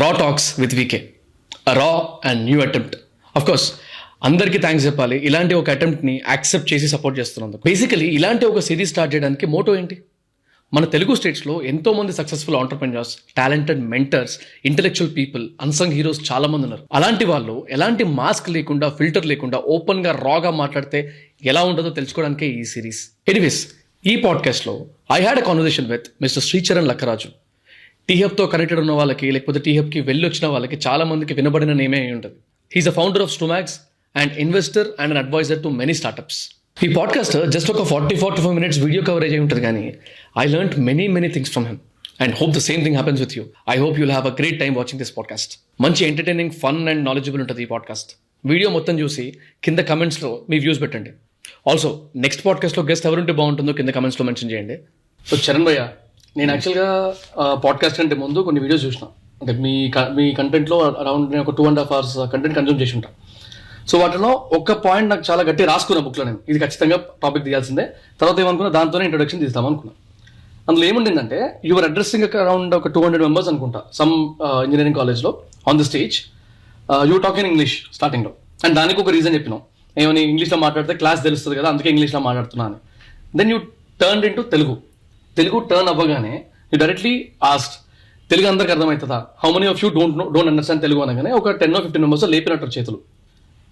రా talks with వీకే రా and new attempt. Of course అందరికీ థ్యాంక్స్ చెప్పాలి ఇలాంటి ఒక అటెంప్ట్ని యాక్సెప్ట్ చేసి సపోర్ట్ చేస్తున్నందుకు. బేసికలీ ఇలాంటి ఒక సిరీస్ స్టార్ట్ చేయడానికి మోటో ఏంటి? మన తెలుగు స్టేట్స్లో ఎంతోమంది successful entrepreneurs, talented mentors, intellectual people, unsung heroes చాలామంది ఉన్నారు. అలాంటి వాళ్ళు ఎలాంటి మాస్క్ లేకుండా, ఫిల్టర్ లేకుండా ఓపెన్గా రాగా మాట్లాడితే ఎలా ఉంటుందో తెలుసుకోవడానికే ఈ సిరీస్. ఎనీవేస్, ఈ పాడ్కాస్ట్లో I had a conversation with mister Sricharan Lakkaraju. టీహబ్తో కనెక్టెడ్ ఉన్న వాళ్ళకి, లేకపోతే టీహబ్కి వెళ్ళి వచ్చిన వాళ్ళకి చాలా మందికి వినబడిన నేమే అయి ఉంటుంది. He is a founder of Stumagz and investor and an advisor to many startups. ఈ పాడ్కాస్ట్ జస్ట్ ఒక 40-45 minutes వీడియో కవరేజ్ అయి ఉంటుంది, కానీ I learned many things from him and hope the same thing happens with you. I hope you'll have a great time watching this podcast. మంచి entertaining, fun and knowledgeable ఉంటుంది ఈ podcast. Video మొత్తం చూసి కింద కమెంట్స్లో మీ వ్యూస్ పెట్టండి. Also next పాడ్కాస్ట్లో గెస్ట్ ఎవరుంటే బాగుంటుందో కింద కమెంట్స్లో మెన్షన్ చేయండి. సో చరణ్ భయ్య, నేను యాక్చువల్గా పాడ్కాస్ట్ కంటే ముందు కొన్ని వీడియోస్ చూసిన. అంటే మీ కంటెంట్లో అరౌండ్ నేను ఒక 2.5 hours కంటెంట్ కన్జ్యూమ్ చేసి ఉంటాను. సో వాటిలో ఒక పాయింట్ నాకు చాలా గట్టి రాసుకున్న బుక్లో, నేను ఇది ఖచ్చితంగా టాపిక్ తీయాల్సిందే. తర్వాత ఏమనుకున్నా, దాంతోనే ఇంట్రొడక్షన్ తీస్తాం అనుకున్నా. అందులో ఏముండిందంటే, యువర్ అడ్రస్సింగ్ అరౌండ్ ఒక 200 members అనుకుంటా, సమ్ ఇంజనీరింగ్ కాలేజ్లో on the stage. You talk in English స్టార్టింగ్లో. అండ్ దానికి ఒక రీజన్ చెప్పినాం, ఏమని ఇంగ్లీష్లో మాట్లాడితే క్లాస్ తెలుస్తుంది కదా, అందుకే ఇంగ్లీష్లో మాట్లాడుతున్నాను. Then you turn into Telugu turn అవ్వగానే యూ డైరెక్ట్లీ ఆస్క్డ్, తెలుగు అందరికి అర్థమవుతుందా? How many of you don't understand Telugu అనగానే ఒక 10 or 15 members లేపినట్టు చేతులు.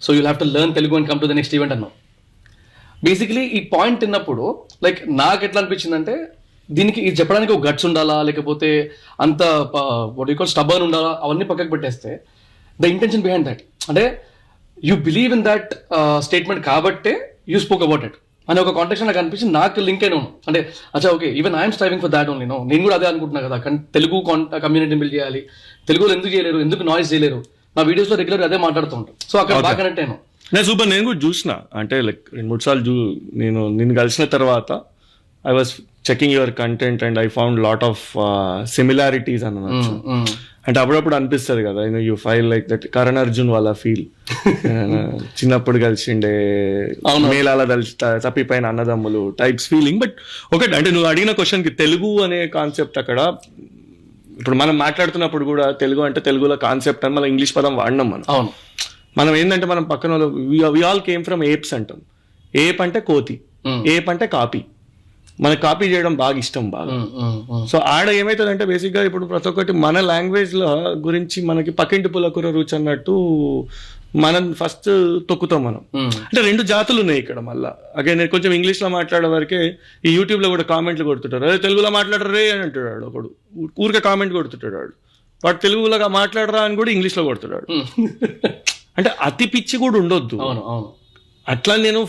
So you'll have to learn Telugu and come to the next event అన్నాం. బేసిక్లీ ఈ పాయింట్ తిన్నప్పుడు లైక్ నాకు ఎట్లా అనిపించిందంటే, దీనికి ఇది చెప్పడానికి ఒక గట్స్ ఉండాలా, లేకపోతే అంత వాట్ యూ కాల్ స్టబర్న్ ఉండాలా, అవన్నీ పక్కకు పెట్టేస్తే ద ఇంటెన్షన్ బిహైండ్ దట్, అంటే you believe in that statement కాబట్టే యూ స్పోక్ అబౌట్ ఇట్ అనే ఒక కాంటెక్స్ట్ నాకు అనిపించింది. నాకు లింక్ అయినా అంటే అచ్చా okay, even I'm striving for that only. నేను కూడా అదే అనుకుంటున్నా కదా, తెలుగు కమ్యూనిటీని బిల్డ్ చేయాలి. తెలుగులో ఎందుకు చేయలేరు, ఎందుకు నాయిస్ చేయలేరు? నా వీడియోస్లో రెగ్యులర్ అదే మాట్లాడుతూ ఉంటాను. సో అక్కడ బాగా కనెక్ట్ అయినా. నేను కూడా చూసిన, అంటే లైక్ 2-3 సార్లు నిన్ను కలిసిన తర్వాత I was checking your content and I found lot of similarities అన్నమాట. అంటే అప్పుడప్పుడు అనిపిస్తుంది కదా, you feel like that Karan Arjun వాళ్ళ ఫీల్. చిన్నప్పుడు కలిసిండే మేళాల తప్పిపోయిన అన్నదమ్ములు టైప్స్ ఫీలింగ్. బట్ ఒకటి, అంటే నువ్వు అడిగిన క్వశ్చన్కి తెలుగు అనే కాన్సెప్ట్ అక్కడ ఇప్పుడు మనం మాట్లాడుతున్నప్పుడు కూడా తెలుగు అంటే తెలుగులో కాన్సెప్ట్ అని మనం ఇంగ్లీష్ పదం వాడినాం. మనం ఏంటంటే, మనం పక్కన we all came from apes అంటాం. ఏప్ అంటే కోతి, ఏప్ అంటే కాపీ. మనకు కాపీ చేయడం బాగా ఇష్టం బాగా. సో ఆడ ఏమవుతుందంటే, బేసిక్గా ఇప్పుడు ప్రతి ఒక్కటి మన లాంగ్వేజ్లో గురించి మనకి పక్కింటి పులకూర రుచి అన్నట్టు మనం ఫస్ట్ తొక్కుతాం మనం. అంటే 2 జాతులు ఉన్నాయి ఇక్కడ. మళ్ళీ అగే నేను కొంచెం ఇంగ్లీష్లో మాట్లాడే వరకే ఈ యూట్యూబ్లో కూడా కామెంట్లు కొడుతుంటారు, అదే తెలుగులో మాట్లాడరు రే అని అంటున్నాడు ఒకడు, ఊరికే కామెంట్ కొడుతుంటాడు. వాడు తెలుగులో మాట్లాడరా అని కూడా ఇంగ్లీష్లో కొడుతున్నాడు. అంటే అతి పిచ్చి కూడా ఉండొద్దు. అట్లా నేను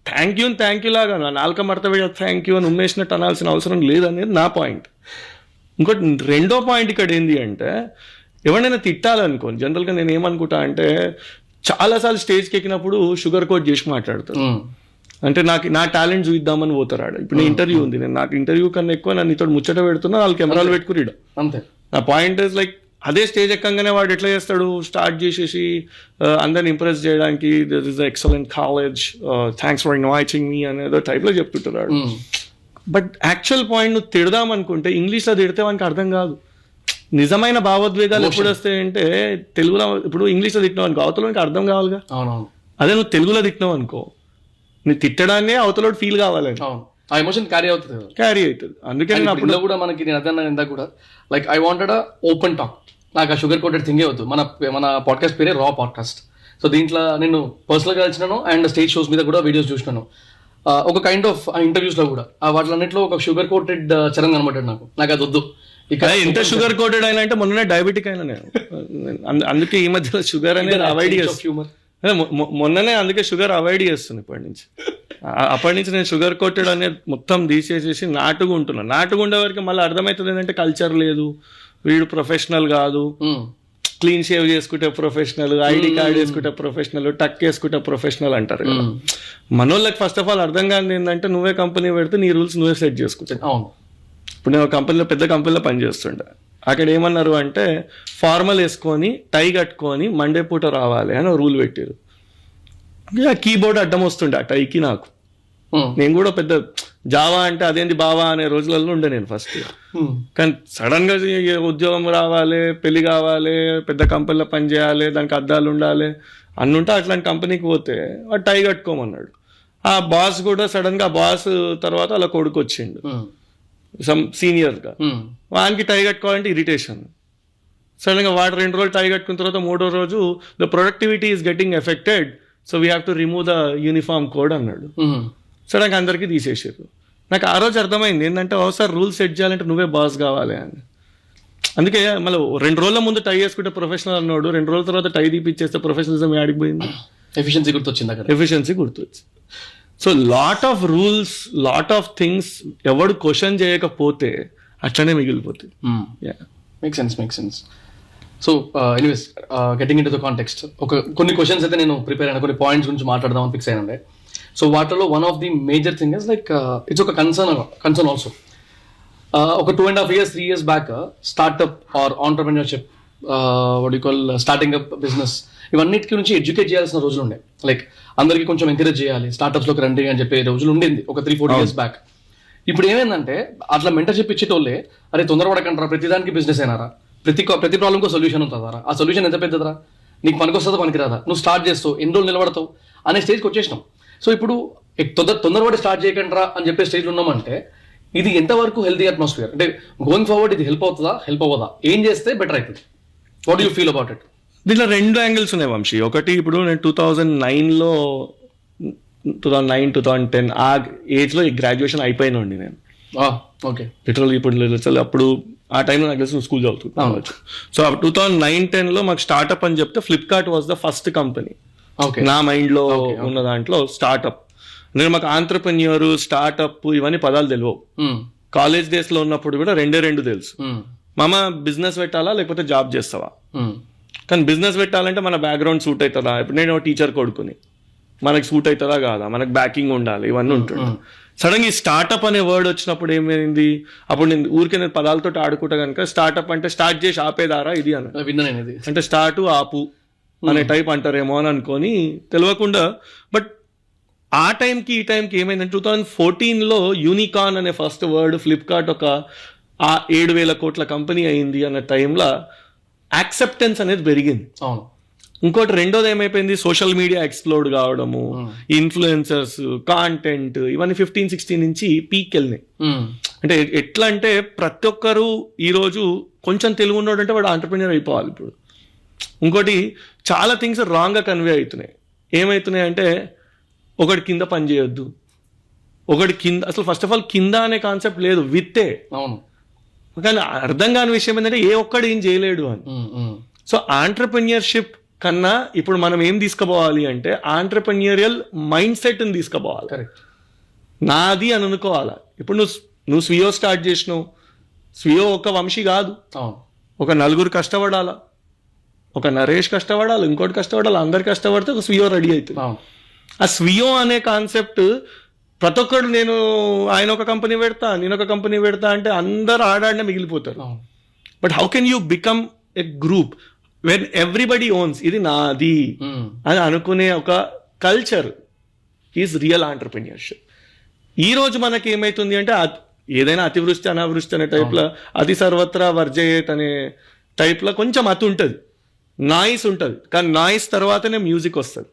థ్యాంక్ యూ లాగా నా నాలుక మడత థ్యాంక్ యూ అని ఉమ్మేసినట్టు అనాల్సిన అవసరం లేదనేది నా పాయింట్. ఇంకోటి, రెండో పాయింట్ ఇక్కడ ఏంటి అంటే, ఎవరైనా తిట్టాలనుకోని జనరల్గా నేను ఏమనుకుంటా అంటే, చాలాసార్లు స్టేజ్కి ఎక్కినప్పుడు షుగర్ కోట్ చేసి మాట్లాడతాను. అంటే నా టాలెంట్ చూద్దామని పోతారు ఆడ. ఇప్పుడు ఇంటర్వ్యూ ఉంది, నాకు ఇంటర్వ్యూ కన్నా ఎక్కువ నన్ను ఇతడు ముచ్చట పెడుతున్నా, వాళ్ళు కెమెరాలు పెట్టుకుని అంతే. నా పాయింట్ ఇస్ లైక్, అదే స్టేజ్ ఎక్కంగానే వాడు ఎట్లా చేస్తాడు, స్టార్ట్ చేసేసి అందరిని ఇంప్రెస్ చేయడానికి this is excellent college, thanks for inviting me అనేదో టైప్లో చెప్తుంటాడు. బట్ యాక్చువల్ పాయింట్ నువ్వు తిడదాం అనుకుంటే ఇంగ్లీష్లో తిడితే వానికి అర్థం కాదు. నిజమైన భావోద్వేగాలు ఎప్పుడు వస్తాయంటే, తెలుగులో ఇప్పుడు ఇంగ్లీష్లో తిట్టినావు అనుకో, అవతలకి అర్థం కావాలిగా. అదే నువ్వు తెలుగులో తిట్టినావు అనుకో, నువ్వు తిట్టడాన్ని అవతల ఫీల్ కావాలని, ఆ ఎమోషన్ క్యారీ అవుతుంది. అందుకే అప్పుడు కూడా మనకి నేను అదన్నా ఇందాక కూడా, like I wanted open talk. నాకు ఆ షుగర్ కోటెడ్ థింగే వద్దు. మన పాడ్కాస్ట్ పేరే రా పాడ్కాస్ట్. సో దీంట్లో నేను పర్సనల్గా కలిసినాను అండ్ స్టేజ్ షోస్ మీద కూడా వీడియోస్ చూసినాను. ఒక కైండ్ ఆఫ్ ఇంటర్వ్యూస్లో కూడా వాటిలన్నింటిలో ఒక షుగర్ కోటెడ్ చరణ్ కనబడ్డాడు. నాకు అది వద్దు. ఇక్కడ ఎంత షుగర్ కోటెడ్ అయినా అంటే, మొన్ననే డయాబెటిక్ అయినా నేను, అందుకే ఈ మధ్యలో షుగర్ అనేది అవాయిడ్ చేస్తాను. మొన్ననే అందుకే షుగర్ అవాయిడ్ చేస్తుంది ఇప్పటి నుంచి. అప్పటి నుంచి నేను షుగర్ కోటెడ్ అనేది మొత్తం తీసేసేసి నాటుగా ఉంటున్నాను. నాటుగా ఉండే వరకు మళ్ళీ అర్థమవుతుంది ఏంటంటే, కల్చర్ లేదు, వీడు ప్రొఫెషనల్ కాదు, క్లీన్ షేవ్ చేసుకుంటే ప్రొఫెషనల్, ఐడి కార్డ్ వేసుకుంటే ప్రొఫెషనల్, టక్ వేసుకుంటే ప్రొఫెషనల్ అంటారు. మనోళ్ళకి ఫస్ట్ ఆఫ్ ఆల్ అర్థం కాదు ఏంటంటే, నువ్వే కంపెనీ పెడితే నీ రూల్స్ నువ్వే సెట్ చేసుకుంటావు. ఇప్పుడు నేను కంపెనీలో, పెద్ద కంపెనీలో పనిచేస్తుండే. అక్కడ ఏమన్నారు అంటే, ఫార్మల్ వేసుకొని టై కట్టుకొని మండే పూట రావాలి అని రూల్ పెట్టారు. కీబోర్డ్ అడ్డం వస్తుండే ఆ టైకి. నాకు నేను కూడా పెద్ద జావా అంటే అదేంటి బావా అనే రోజులలో ఉండే నేను ఫస్ట్. కానీ సడన్ గా ఉద్యోగం రావాలి, పెళ్లి కావాలి, పెద్ద కంపెనీలో పని చేయాలి, దానికి అద్దాలు ఉండాలి అన్ని ఉంటే అట్లాంటి కంపెనీకి పోతే వాడు టై కట్టుకోమన్నాడు. ఆ బాస్ కూడా సడన్ గా బాస్ తర్వాత అలా కొడుకు వచ్చిండు సమ్ సీనియర్ గా, వానికి టై కట్టుకోవాలంటే ఇరిటేషన్. సడన్ గా వాడు 2 రోజులు టై కట్టుకున్న తర్వాత 3వ రోజు the productivity is getting affected, so we have to remove the uniform code అన్నాడు. సడన్గా అందరికీ తీసేసారు. నాకు ఆ రోజు అర్థమైంది ఏంటంటే ఒకసారి రూల్స్ సెట్ చేయాలంటే నువ్వే బాస్ కావాలి అని. అందుకే మళ్ళీ 2 రోజుల ముందు టై వేసుకుంటే ప్రొఫెషనల్ అన్నాడు, 2 రోజుల తర్వాత టై తీపిచ్చేస్తే ప్రొఫెషనలిజం ఆడిపోయింది, ఎఫిషియన్సీ గుర్తొచ్చింది అక్కడ. ఎఫిషియన్సీ గుర్తొచ్చింది. So lot of rules, lot of things ఎవడు క్వశ్చన్ చేయకపోతే అట్లనే మిగిలిపోతుంది. Make sense. So anyways getting into the context, కొన్ని క్వశ్చన్స్ అయితే నేను ప్రిపేర్ అయినా, కొన్ని పాయింట్స్ గురించి మాట్లాడదామని ఫిక్స్ అయినండే. సో వాటిలో one of the major thing is like it's ఒక కన్సర్న్ ఆల్సో. ఒక 2.5 years 3 years back startup or entrepreneurship, what you call starting up business, ఇవన్నిటి గురించి ఎడ్యుకేట్ చేయాల్సిన రోజులు ఉండే. లైక్ అందరికీ కొంచెం ఎంకరేజ్ చేయాలి, స్టార్ట్అప్స్లోకి రండి అని చెప్పే రోజులు ఉండింది ఒక 3-4 years బ్యాక్. ఇప్పుడు ఏమైందంటే అట్లా మెంటర్షిప్ ఇచ్చేటోళ్ళే, అరే తొందరపడకంటారా, ప్రతిదానికి బిజినెస్ అయినారా, ప్రతి ప్రాబ్లంకి సొల్యూషన్ ఉంటుందా, ఆ సొల్యూషన్ ఎంత పెద్దదరా, నీకు పనికొస్తుందో పనికిరాదా, నువ్వు స్టార్ట్ చేస్తావు, ఎన్ని రోజులు నిలబడతావు అనే స్టేజ్కి వచ్చేసినాం. సో ఇప్పుడు తొందరపడి స్టార్ట్ చేయకండి అని చెప్పే స్టేజ్లో ఉన్నామంటే ఇది ఎంతవరకు హెల్తీ అట్మాస్ఫియర్, అంటే గోయింగ్ ఫార్వర్డ్ ఇది హెల్ప్ అవుతుందా, హెల్ప్ అవ్వదా, ఏం చేస్తే బెటర్ అవుతుంది? What you feel about it? దీంట్లో 2 యాంగిల్స్ ఉన్నాయి వంశీ. ఒకటి, ఇప్పుడు నేను 2009 2010 ఆ ఏజ్లో గ్రాడ్యుయేషన్ అయిపోయినండి నేను. ఓకే, లిటరల్ ఇప్పుడు అప్పుడు ఆ టైంలో నాకు తెలిసి స్కూల్ చదువుతున్నాను. సో 2009-10లో మాకు స్టార్ట్అప్ అని చెప్తే Flipkart was the first company నా మైండ్ లో ఉన్న దాంట్లో. స్టార్ట్అప్ నేను మాకు ఆంటర్ప్రెన్యూర్, స్టార్ట్అప్ ఇవన్నీ పదాలు తెలియవు. కాలేజ్ డేస్ లో ఉన్నప్పుడు కూడా 2 తెలుసు. మామ బిజినెస్ పెట్టాలా లేకపోతే జాబ్ చేస్తావా, కానీ బిజినెస్ పెట్టాలంటే మన బ్యాక్గ్రౌండ్ సూట్ అవుతుందా, ఇప్పుడు నేను టీచర్ కొడుకుని మనకి సూట్ అవుతుందా కాదా, మనకు బ్యాకింగ్ ఉండాలి, ఇవన్నీ ఉంటుండే. సడన్ ఈ స్టార్ట్అప్ అనే వర్డ్ వచ్చినప్పుడు ఏమైంది, అప్పుడు నేను పదాలతో ఆడుకుంటా కనుక స్టార్ట్అప్ అంటే స్టార్ట్ చేసి ఆపేదారా ఇది అని, అంటే స్టార్ట్ ఆపు అనే టైప్ అంటారేమో అని అనుకొని తెలియకుండా. బట్ ఆ టైంకి ఈ టైంకి ఏమైందంటే 2014లో యూనికార్న్ అనే ఫస్ట్ వర్డ్, ఫ్లిప్కార్ట్ ఒక 7,000 కోట్ల కంపెనీ అయింది అన్న టైంలో యాక్సెప్టెన్స్ అనేది పెరిగింది. అవును. ఇంకోటి రెండోది ఏమైపోయింది, సోషల్ మీడియా ఎక్స్ప్లోర్డ్ కావడము, ఇన్ఫ్లుయెన్సర్స్, కాంటెంట్, ఇవన్నీ 15-16 నుంచి పీక్ వెళ్ళినాయి. అంటే ఎట్లా అంటే ప్రతి ఒక్కరు ఈరోజు కొంచెం తెలుగు ఉన్నాడు అంటే వాడు ఆంటర్ప్రెన్యూర్ అయిపోవాలి ఇప్పుడు. ఇంకోటి చాలా థింగ్స్ రాంగ్గా కన్వే అవుతున్నాయి. ఏమవుతున్నాయి అంటే ఒకటి కింద పని చేయొద్దు, ఒకటి కింద, అసలు ఫస్ట్ ఆఫ్ ఆల్ కింద అనే కాన్సెప్ట్ లేదు, విత్తే. అవును. కానీ అర్థం కాని విషయం ఏంటంటే ఏ ఒక్కడు ఏం చేయలేడు అని. సో ఆంటర్ప్రెన్యూర్షిప్ కన్నా ఇప్పుడు మనం ఏం తీసుకుపోవాలి అంటే ఆంటర్ప్రెన్యూరియల్ మైండ్ సెట్ ని తీసుకుపోవాలి. నాది అని అనుకోవాలా. ఇప్పుడు నువ్వు స్వీయో స్టార్ట్ చేసినావు, స్వీయో ఒక వంశీ కాదు, ఒక 4 కష్టపడాలా, ఒక నరేష్ కష్టపడాలి, ఇంకోటి కష్టపడాలి, అందరు కష్టపడితే ఒక స్వీయో రెడీ అవుతుంది. ఆ స్వీయో అనే కాన్సెప్ట్ ప్రతి ఒక్కరు ఆయన ఒక కంపెనీ పెడతా, నేను ఒక కంపెనీ పెడతా అంటే అందరు ఆడాడినే మిగిలిపోతారు. But how can you become a group when everybody owns, ఇది నాది అని అనుకునే ఒక కల్చర్ ఈజ్ రియల్ ఆంటర్ప్రెన్యూర్షిప్. ఈ రోజు మనకి ఏమైతుంది అంటే ఏదైనా అతివృష్టి అనావృష్టి అనే టైప్లో, అతి సర్వత్రా వర్జయేత్ అనే టైప్లో కొంచెం అతి ఉంటుంది, నాయిస్ ఉంటుంది. కానీ నాయిస్ తర్వాతనే మ్యూజిక్ వస్తుంది,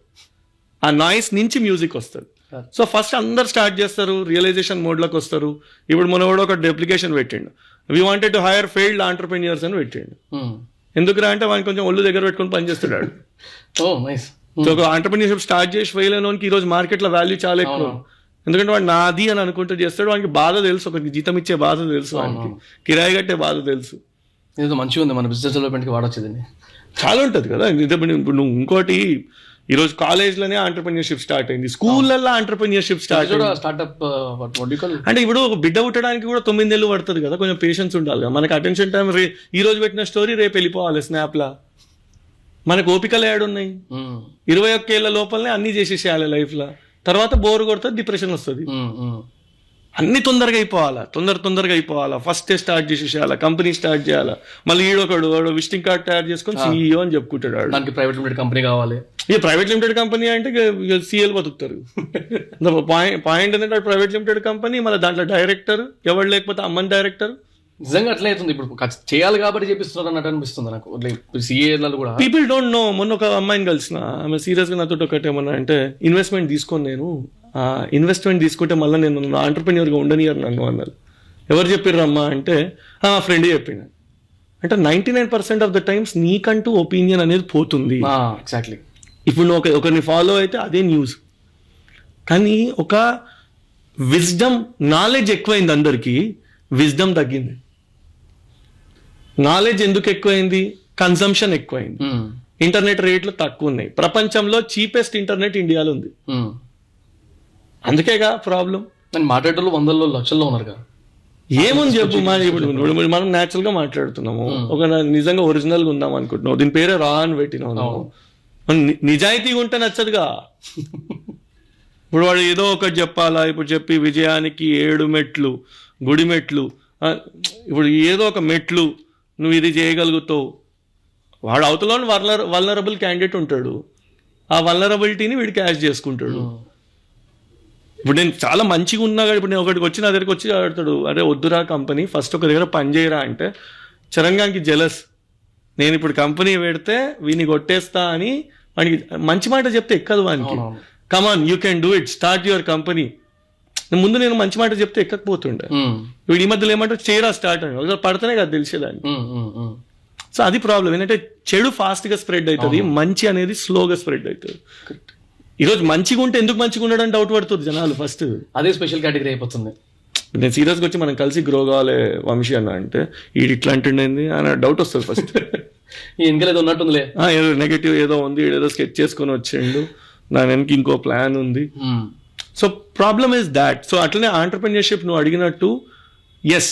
ఆ నాయిస్ నుంచి మ్యూజిక్ వస్తుంది. సో ఫస్ట్ అందరు స్టార్ట్ చేస్తారు, రియలైజేషన్ మోడ్లోకి వస్తారు. ఇప్పుడు మన కూడా ఒక అప్లికేషన్ పెట్టిండు, we wanted to hire failed entrepreneurs అని పెట్టిండు. ఎందుకురా అంటే వాడిని కొంచెం ఒళ్ళు దగ్గర పెట్టుకొని పనిచేస్తున్నాడు. సో ఒక ఆంటర్ప్రెన్యూర్షిప్ స్టార్ట్ చేసి ఫెయిల్ అయిన వానికి ఈ రోజు మార్కెట్లో వాల్యూ చాలా ఎక్కువ. ఎందుకంటే వాడు నాది అని అనుకుంటూ చేస్తాడు, వానికి బాధ తెలుసు, ఒకరికి జీతం ఇచ్చే బాధ తెలుసు, వానికి కిరాయి కట్టే బాధ తెలుసు. ఇది మంచిగా ఉంది, మన బిజినెస్ డెవలప్మెంట్కి వాడొచ్చేది చాలా ఉంటుంది కదా. ఇప్పుడు నువ్వు ఇంకోటి ఈరోజు కాలేజ్లోనే ఆంటర్ప్రెన్యూర్షిప్ స్టార్ట్ అయింది, స్కూళ్ళల్లో ఆంటర్ప్రెన్యూర్షిప్ స్టార్ట్అప్. అంటే ఇప్పుడు ఒక బిడ్డ పుట్టడానికి కూడా 9 నెలలు పడుతుంది కదా, కొంచెం పేషెన్స్ ఉండాలి కదా. మనకి అటెన్షన్ టైం ఈ రోజు పెట్టిన స్టోరీ రేపు వెళ్ళిపోవాలి స్నాప్లా. మనకు ఓపికలు ఏడున్నాయి, 21 ఏళ్ల లోపలనే అన్ని చేసేసేయాలి లైఫ్లో. తర్వాత బోర్ కొడుతుంది, డిప్రెషన్ వస్తుంది. అన్ని తొందరగా అయిపోవాలా, ఫస్ట్ స్టార్ట్ చేసేసేయాలా, కంపెనీ స్టార్ట్ చేయాలా, మళ్ళీ ఈడొకడు వాడు విజిటింగ్ కార్డ్ తయారు చేసుకొని CEO అని చెప్పుకుంటాడు వాడు. దానికి ప్రైవేట్ లిమిటెడ్ కంపెనీ కావాలి. ఇక ప్రైవేట్ లిమిటెడ్ కంపెనీ అంటే CL బతుకుతారు. పాయింట్ ఏంటంటే ప్రైవేట్ లిమిటెడ్ కంపెనీ, మళ్ళీ దాంట్లో డైరెక్టర్ ఎవరు లేకపోతే అమ్మని డైరెక్టర్. నిజంగా అట్లే అవుతుంది ఇప్పుడు. చేయాలి కాబట్టి చేపిస్తున్నారు అన్నట్టు అనిపిస్తుంది నాకు. CA కూడా పీపుల్ డోంట్ నో. మొన్న ఒక అమ్మాయిని కలిసిన, ఆమె సీరియస్ గా నాతో ఒకటి ఏమన్నా అంటే, ఇన్వెస్ట్మెంట్ తీసుకొని నేను ఇన్వెస్ట్మెంట్ తీసుకుంటే మళ్ళీ నేను ఆంటర్ప్రెన్యూర్ గా ఉండనియరు నన్ను అన్నారు. ఎవరు చెప్పారు అమ్మా అంటే, ఫ్రెండ్ చెప్పింది. అంటే 99% ఆఫ్ ద టైమ్స్ నీకంటూ ఒపీనియన్ అనేది పోతుంది. ఎగ్జాక్ట్లీ. ఇప్పుడు నువ్వు ఒకరిని ఫాలో అయితే అదే న్యూస్. కానీ ఒక విజ్డమ్, నాలెడ్జ్ ఎక్కువైంది అందరికీ, విజ్డమ్ తగ్గింది. నాలెడ్జ్ ఎందుకు ఎక్కువైంది? కన్సంప్షన్ ఎక్కువైంది. ఇంటర్నెట్ రేట్లు తక్కువ ఉన్నాయి. ప్రపంచంలో చీపెస్ట్ ఇంటర్నెట్ ఇండియాలో ఉంది. అందుకేగా ప్రాబ్లం. మాట్లాడేటోళ్ళు వందల్లో లక్షల్లో ఉన్నారుగా. ఏముంది చెప్పు. ఇప్పుడు మనం న్యాచురల్ గా మాట్లాడుతున్నాము. ఒక నిజంగా ఒరిజినల్ గా ఉందాం అనుకుంటున్నావు, దీని పేరే రా అని పెట్టినావు. నిజాయితీగా ఉంటే నచ్చదుగా. ఇప్పుడు వాడు ఏదో ఒకటి చెప్పాలా, ఇప్పుడు చెప్పి విజయానికి 7 మెట్లు, గుడి మెట్లు, ఇప్పుడు ఏదో ఒక మెట్లు నువ్వు ఇది చేయగలుగుతావు. వాడు అవతల వల్నరబుల్ క్యాండిడేట్ ఉంటాడు, ఆ వల్నరబిలిటీని వీడు క్యాష్ చేసుకుంటాడు. ఇప్పుడు నేను చాలా మంచిగా ఉన్నా కానీ, ఇప్పుడు నేను ఒకటికి వచ్చి నా దగ్గరికి వచ్చి ఆడతాడు, అరే వద్దురా కంపెనీ, ఫస్ట్ ఒక దగ్గర పని చేయరా అంటే, చరంగానికి జెలస్. నేను ఇప్పుడు కంపెనీ పెడితే వీని కొట్టేస్తా అని వానికి మంచి మాట చెప్తే ఎక్కదు వానికి. Come on you can do it, start your company. ముందు నేను మంచి మాట చెప్తే ఎక్కకపోతుండే. వీడు ఈ మధ్యలో ఏమంటారు, చేయరా స్టార్ట్ అని. ఒకసారి పడితేనే కదా తెలిసేదాన్ని. సో అది ప్రాబ్లం. ఏంటంటే చెడు ఫాస్ట్ గా స్ప్రెడ్ అవుతుంది, మంచి అనేది స్లోగా స్ప్రెడ్ అవుతుంది. ఈరోజు మంచిగా ఉంటే ఎందుకు మంచిగా ఉండడం డౌట్ పడుతుంది జనాలు. ఫస్ట్ అదే స్పెషల్ కేటగిరీ అయిపోతుంది. నేను సీరియస్గా వచ్చి మనం కలిసి గ్రో కావాలి వంశీ అన్న అంటే, ఈడు ఇట్లా అంటుండేంది అని డౌట్ వస్తుంది ఫస్ట్. ఇంకేదో ఉన్నట్టుందిలే, ఏదో నెగటివ్ ఏదో ఉంది, ఏదో స్కెచ్ చేసుకొని వచ్చిండు, నా వెనక్కి ఇంకో ప్లాన్ ఉంది. So problem is that. So అట్లనే ఆంటర్ప్రెన్యూర్షిప్ నువ్వు అడిగినట్టు, yes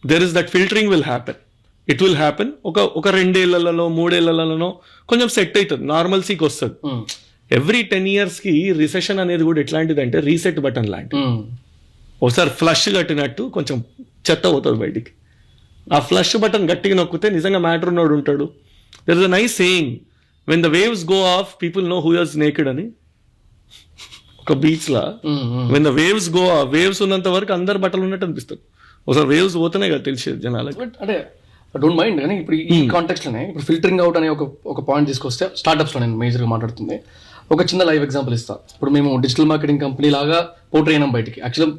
there is that filtering will happen. It will happen. ఒక 2 ఏళ్లలో 3 ఏళ్లలోనో కొంచెం సెట్ అవుతుంది, నార్మల్సీకి వస్తుంది. ఎవ్రీ 10 years కి రిసెషన్ అనేది కూడా ఎట్లాంటిది అంటే రీసెట్ బటన్ లాంటి. ఒకసారి ఫ్లష్ కట్టినట్టు కొంచెం చెత్త పోతుంది బయటికి. ఆ ఫ్లష్ బటన్ గట్టిగా నొక్కితే నిజంగా మ్యాటర్ ఉన్నోడు ఉంటాడు. There is a nice saying, when the waves go of people know who is naked అని. ఒక beach law when the waves go of, waves ఉన్నంత వరకు అందరు బట్టలు ఉన్నట్టు అనిపిస్తుంది. ఒకసారి వేవ్స్ పోతేనే కదా తెలిసేది జనాలకి. అంటే డోంట్ మైండ్. కానీ ఇప్పుడు ఈ కాంటెక్స్ట్ లోనే ఇప్పుడు ఫిల్టరింగ్ అవుట్ అనే ఒక పాయింట్ తీసుకొస్తే, స్టార్ట్అప్స్ లో నేను మేజర్గా మాట్లాడుతుంది. ఒక చిన్న లైవ్ ఎగ్జాంపుల్ ఇస్తా. ఇప్పుడు మేము డిజిటల్ మార్కెటింగ్ కంపెనీ లాగా పోర్ట్రే అయినాం బయటికి. యాక్చువల్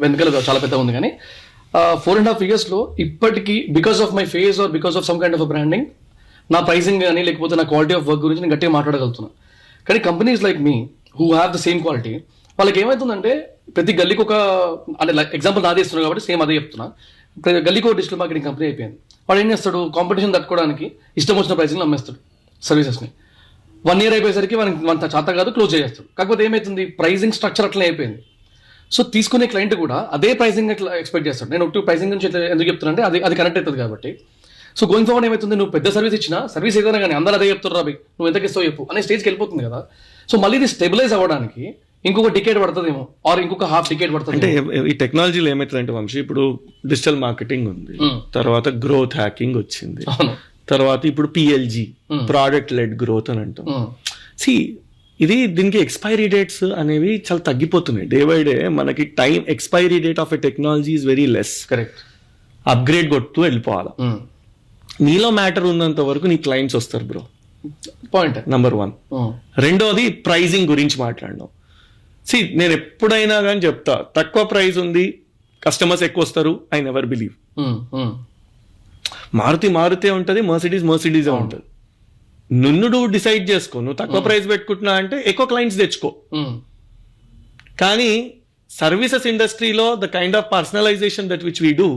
వెనకాల చాలా పెద్ద ఉంది, కానీ 4.5 years ఇప్పటికీ because of my face or because of some kind of branding, నా ప్రైసింగ్ కానీ లేకపోతే నా క్వాలిటీ ఆఫ్ వర్క్ గురించి నేను గట్టిగా మాట్లాడగలుగుతున్నాను. కానీ companies like me who have the same quality, వాళ్ళకి ఏమవుతుందంటే ప్రతి గల్లీకి ఒక, అంటే ఎగ్జాంపుల్ నాదే ఇస్తున్నాను కాబట్టి సేమ్ అదే చెప్తున్నా, ప్రతి గల్లీకి ఒక డిజిటల్ మార్కెటింగ్ కంపెనీ అయిపోయింది. వాడు ఏం చేస్తాడు, కాంపిటీషన్ తట్టుకోవడానికి ఇష్టం వచ్చిన ప్రైసింగ్ అమ్మేస్తాడు సర్వీసెస్ని. 1 year అయిపోయేసరికి మనకి చేత కాదు, క్లోజ్ చేస్తాడు. కాకపోతే ఏమైతుంది, ప్రైసింగ్ స్ట్రక్చర్ అట్లా అయిపోయింది. సో తీసుకునే క్లయింట్ కూడా అదే ప్రైసింగ్ అట్లా ఎక్స్పెక్ట్ చేస్తాడు. నేను ఒకటి ప్రైసింగ్ గురించి ఎందుకు చెప్తున్నా అంటే అది కనెక్ట్ అవుతుంది కాబట్టి. సో గోయింగ్ ఫార్వర్డ్ ఏమవుతుంది, నువ్వు పెద్ద సర్వీస్ ఇచ్చినా, సర్వీస్ ఏదైనా కానీ అందరూ అదే చెప్తారు, రాబీ నువ్వు ఎంతకి ఇస్తావు చెప్పు అనే స్టేజ్కి వెళ్ళిపోతుంది కదా. సో మళ్ళీ ఇది స్టెబిలైజ్ అవ్వడానికి ఇంకొక డికేడ్ పడుతుందేమో, ఆర్ ఇంకొక హాఫ్ డికేడ్ పడుతుంది. అంటే ఈ టెక్నాలజీలో ఏమవుతుందంటే వంశీ, ఇప్పుడు డిజిటల్ మార్కెటింగ్ ఉంది, తర్వాత గ్రోత్ హ్యాకింగ్ వచ్చింది, తర్వాత ఇప్పుడు PLG, ప్రోడక్ట్ లెడ్ గ్రోత్ అని అంటాం. దీనికి ఎక్స్పైరీ డేట్స్ అనేవి చాలా తగ్గిపోతున్నాయి డే బై డే. మనకి time expiry date of a technology is very less. Correct. Upgrade కొట్టు వెళ్ళిపోవాలి. నీలో మ్యాటర్ ఉన్నంత వరకు నీ క్లయింట్స్ వస్తారు బ్రో. Point number 1. రెండోది ప్రైజింగ్ గురించి మాట్లాడడం. నేను ఎప్పుడైనా కానీ చెప్తా, తక్కువ ప్రైస్ ఉంది కస్టమర్స్ ఎక్కువ వస్తారు, ఐ నెవర్ బిలీవ్. మారుతి ఉంటుంది, మర్సిడీస్ ఉంటుంది. నువ్వు డిసైడ్ చేసుకో, నువ్వు తక్కువ ప్రైస్ పెట్టుకుంటున్నా అంటే ఎక్కువ క్లయింట్స్ తెచ్చుకో. కానీ సర్వీసెస్ ఇండస్ట్రీలో the kind of personalisation that which we do,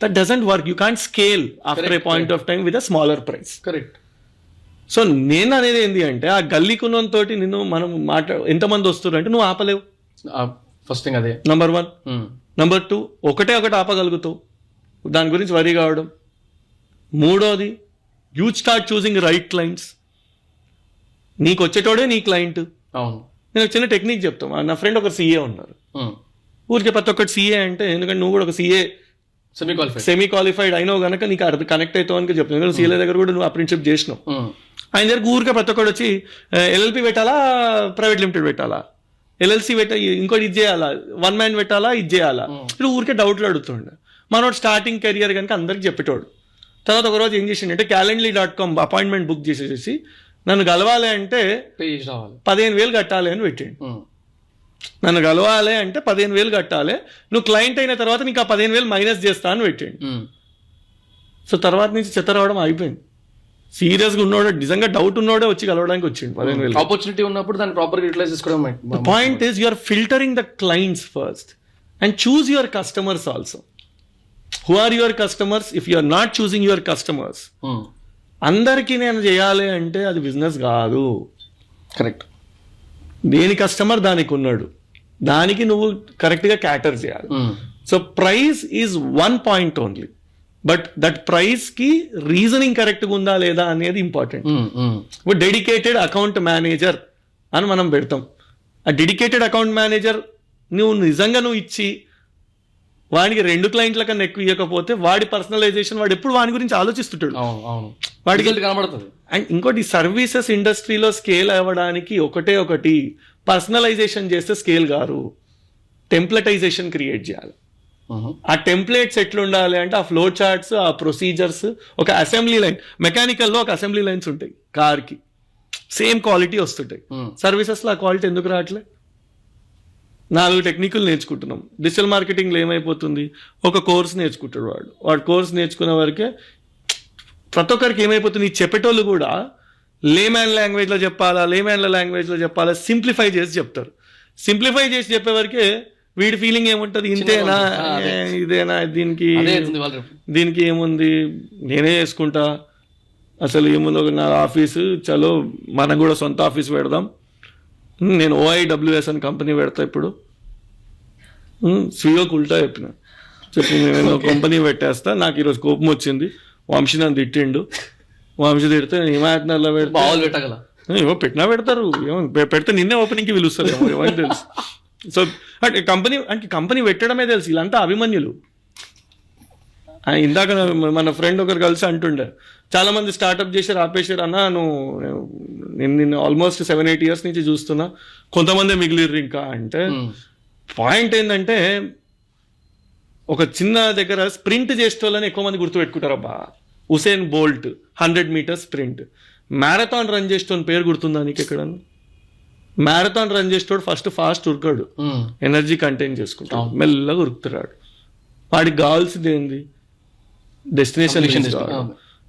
that doesn't work. You can't scale after A point of time with a smaller price. Correct. So నేను అనేది ఏంటి అంటే, ఆ గల్లీ కునంతోటి నిన్ను మనం ఎంతమంది వస్తారు అంటే నువ్వు ఆపలేవు. ఫస్ట్ థింగ్ అదే నంబర్ 1. నంబర్ 2, ఒకటి ఆపగలుగుతావు, దాని గురించి వరి కావడం. మూడోది, you start choosing right clients. నీకు వచ్చేటోడే నీ క్లయింట్. అవును. నేను ఒక చిన్న టెక్నిక్ చెప్తాను. నా ఫ్రెండ్ ఒక CA ఉన్నారు, ఊరికే ప్రతి ఒక్కటి సీఏ అంటే, ఎందుకంటే నువ్వు కూడా ఒక సీఏ సెమీ క్వాలిఫైడ్ అయినావు కనుక నీకు అది కనెక్ట్ అవుతావు అని చెప్తాను. ఎందుకంటే సీఏ దగ్గర కూడా నువ్వు అప్రెంటిషిప్ చేసినావు. ఆయన దగ్గర ఊరికే ప్రతి ఒక్కటి వచ్చి ఎల్ఎల్పి పెట్టాలా, ప్రైవేట్ లిమిటెడ్ పెట్టాలా, ఎల్ఎల్సి ఇంకోటి ఇది చేయాలా, వన్ మ్యాన్ పెట్టాలా, ఇది చేయాలా, ఇట్లా ఊరికే డౌట్లు అడుగుతుండే. మనోడు స్టార్టింగ్ కెరియర్ కనుక అందరికి చెప్పేటోడు. తర్వాత ఒకరోజు ఏం చేసిండే, calendly.com అపాయింట్మెంట్ బుక్ చేసేసి నన్ను కలవాలి అంటే 15,000 కట్టాలి అని పెట్టిండు. నన్ను కలవాలి అంటే 15,000 కట్టాలి, నువ్వు క్లయింట్ అయిన తర్వాత నీకు ఆ 15,000 మైనస్ చేస్తా అని పెట్టిండు. సో తర్వాత నుంచి చెత్త రావడం అయిపోయింది. సీరియస్గా ఉన్నోడే, నిజంగా డౌట్ ఉన్నోడే వచ్చి కలవడానికి వచ్చిండు. 15,000 ఆపర్చునిటీ ఉన్నప్పుడు దాన్ని ప్రాపర్గా యూటిలైజ్ చేసుకోవడం. The point is, you are filtering the clients first and choose your customers also. Who are your customers? If you are not choosing your customers, అందరికీ నేను చేయాలి అంటే అది బిజినెస్ కాదు. కరెక్ట్. దేని కస్టమర్ దానికి ఉన్నాడు, దానికి నువ్వు కరెక్ట్గా క్యాటర్ చేయాలి. So price is one point only, but that price కి రీజనింగ్ కరెక్ట్గా ఉందా లేదా అనేది ఇంపార్టెంట్. ఇప్పుడు డెడికేటెడ్ అకౌంట్ మేనేజర్ అని మనం పెడతాం. ఆ డెడికేటెడ్ అకౌంట్ మేనేజర్ నువ్వు నిజంగా నువ్వు ఇచ్చి వాడికి 2 క్లయింట్ల కన్నా ఎక్కువ ఇవ్వకపోతే వాడి పర్సనలైజేషన్, వాడు ఎప్పుడు వాడి గురించి ఆలోచిస్తుంటాడు. వాడికి కనబడుతుంది. అండ్ ఇంకోటి, సర్వీసెస్ ఇండస్ట్రీలో స్కేల్ అవ్వడానికి ఒకటి పర్సనలైజేషన్ చేస్తే స్కేల్ కాదు, టెంప్లెటైజేషన్ క్రియేట్ చేయాలి. ఆ టెంప్లెట్స్ ఎట్లుండాలి అంటే, ఆ ఫ్లో చార్ట్స్, ఆ ప్రొసీజర్స్, ఒక అసెంబ్లీ లైన్, మెకానికల్లో ఒక అసెంబ్లీ లైన్స్ ఉంటాయి కార్కి, సేమ్ క్వాలిటీ వస్తుంటాయి. సర్వీసెస్లో ఆ క్వాలిటీ ఎందుకు రావట్లే? 4 టెక్నికల్ నేర్చుకుంటున్నాం. డిజిటల్ మార్కెటింగ్లో ఏమైపోతుంది, ఒక కోర్స్ నేర్చుకుంటాడు వాడు కోర్స్ నేర్చుకునే వరకే ప్రతి ఒక్కరికి ఏమైపోతుంది, చెప్పేటోళ్ళు కూడా లేమ్యాన్ లాంగ్వేజ్లో చెప్పాలా, సింప్లిఫై చేసి చెప్తారు. సింప్లిఫై చేసి చెప్పే వరకే వీడి ఫీలింగ్ ఏముంటుంది, ఇంతేనా, ఇదేనా, దీనికి ఏముంది, నేనే చేసుకుంటా, అసలు ఏముంది, నా ఆఫీసు చలో మనం కూడా సొంత ఆఫీస్ పెడదాం, నేను OIWS అని కంపెనీ పెడతా, ఇప్పుడు స్వీయోకి ఉల్టా చెప్పి నేను కంపెనీ పెట్టేస్తా, నాకు ఈరోజు కోపం వచ్చింది, వంశీ నన్ను తిట్టిండు, వంశీ తిడితే హిమాయత్నర్లో పెట్టగల ఏమో పెట్టినా పెడతారు, ఏమో పెడితే నిన్నే ఓపెనింగ్కి పిలుస్తారు, ఏమని తెలుసు. సో అంటే కంపెనీ పెట్టడమే తెలుసు, వీళ్ళంతా అభిమన్యులు. ఇందాక మన ఫ్రెండ్ ఒకరు కలిసి అంటుండే, చాలా మంది స్టార్ట్అప్ చేశారు, ఆపేశారు. అన్న నేను ఆల్మోస్ట్ 7-8 years నుంచి చూస్తున్నా, కొంతమంది మిగిలిర్రు ఇంకా అంటే. పాయింట్ ఏంటంటే, ఒక చిన్న దగ్గర స్ప్రింట్ చేసేటోళ్ళని ఎక్కువ మంది గుర్తుపెట్టుకుంటారబ్బా. Usain Bolt 100 meters sprint, marathon run చేసేటోని పేరు గుర్తుందా నీకు ఎక్కడ? మ్యారథాన్ రన్ చేసేటోడు ఫాస్ట్ ఉరకాడు, ఎనర్జీ కంటైన్ చేసుకుంటాడు, మెల్లగా ఉరుకుతున్నాడు. వాడికి కావాల్సింది ఏంది, డెస్టినేషన్.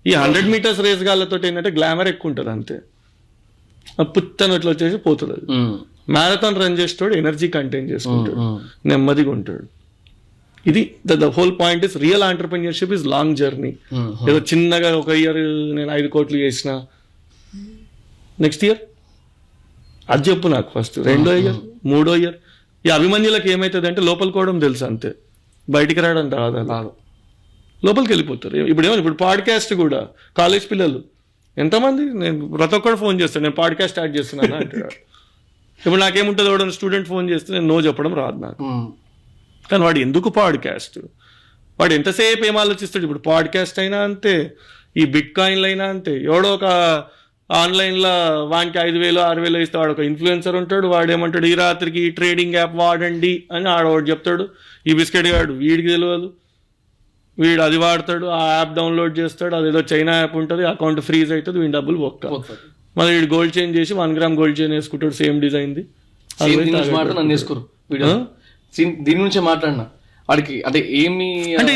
ఈ 100 meters రేస్ గాళ్ళతో ఏంటంటే గ్లామర్ ఎక్కువ ఉంటుంది, అంతే, పుత్తన ఇట్లా వచ్చేసి పోతుంది. అది మ్యారథాన్ రన్ చేసేటోడు ఎనర్జీ కంటైన్ చేసుకుంటాడు, నెమ్మదిగా ఉంటాడు. ఇది the whole point is, real entrepreneurship is long journey. ఏదో చిన్నగా ఒక ఇయర్ నేను 5 కోట్లు చేసిన, నెక్స్ట్ ఇయర్ అది చెప్పు నాకు, ఫస్ట్ 2వ ఇయర్ 3వ ఇయర్. ఈ అభిమన్యులకు ఏమవుతుంది అంటే లోపల కోవడం తెలుసు, అంతే, బయటికి రావడం రాదు, లోపలికి వెళ్ళిపోతారు. ఇప్పుడు పాడ్కాస్ట్ కూడా కాలేజ్ పిల్లలు ఎంతమంది, నేను ప్రతి ఒక్కరు ఫోన్ చేస్తాను, నేను పాడ్కాస్ట్ స్టార్ట్ చేస్తున్నాను అంటాడు. ఇప్పుడు నాకేముంటుంది, వాడు స్టూడెంట్ ఫోన్ చేస్తే నేను నో చెప్పడం రాదు నాకు. కానీ వాడు ఎందుకు పాడ్కాస్ట్, వాడు ఎంతసేపు ఏం ఆలోచిస్తాడు. ఇప్పుడు పాడ్కాస్ట్ అయినా అంతే, ఈ బిట్ కాయిన్లు అయినా అంతే. ఎవడో ఒక ఆన్లైన్లో వానికి 5,000-6,000 ఇస్తే వాడు ఒక ఇన్ఫ్లుయెన్సర్ ఉంటాడు, వాడు ఏమంటాడు, ఈ రాత్రికి ఈ ట్రేడింగ్ యాప్ వాడండి అని ఆడవాడు చెప్తాడు. ఈ బిస్కెట్ గాడు వీడికి తెలియదు, వీడు అది వాడతాడు, ఆ యాప్ డౌన్లోడ్ చేస్తాడు, అదేదో చైనా యాప్ ఉంటుంది, అకౌంట్ ఫ్రీజ్ అవుతుంది, వీడి డబ్బులు బొక్క. మళ్ళీ వీడు గోల్డ్ చైన్ చేసి 1 gram గోల్డ్ చైన్ వేసుకుంటాడు, సేమ్ డిజైన్ది. దీని నుంచే మాట్లాడినా వాడికి, అంటే ఏమి అంటే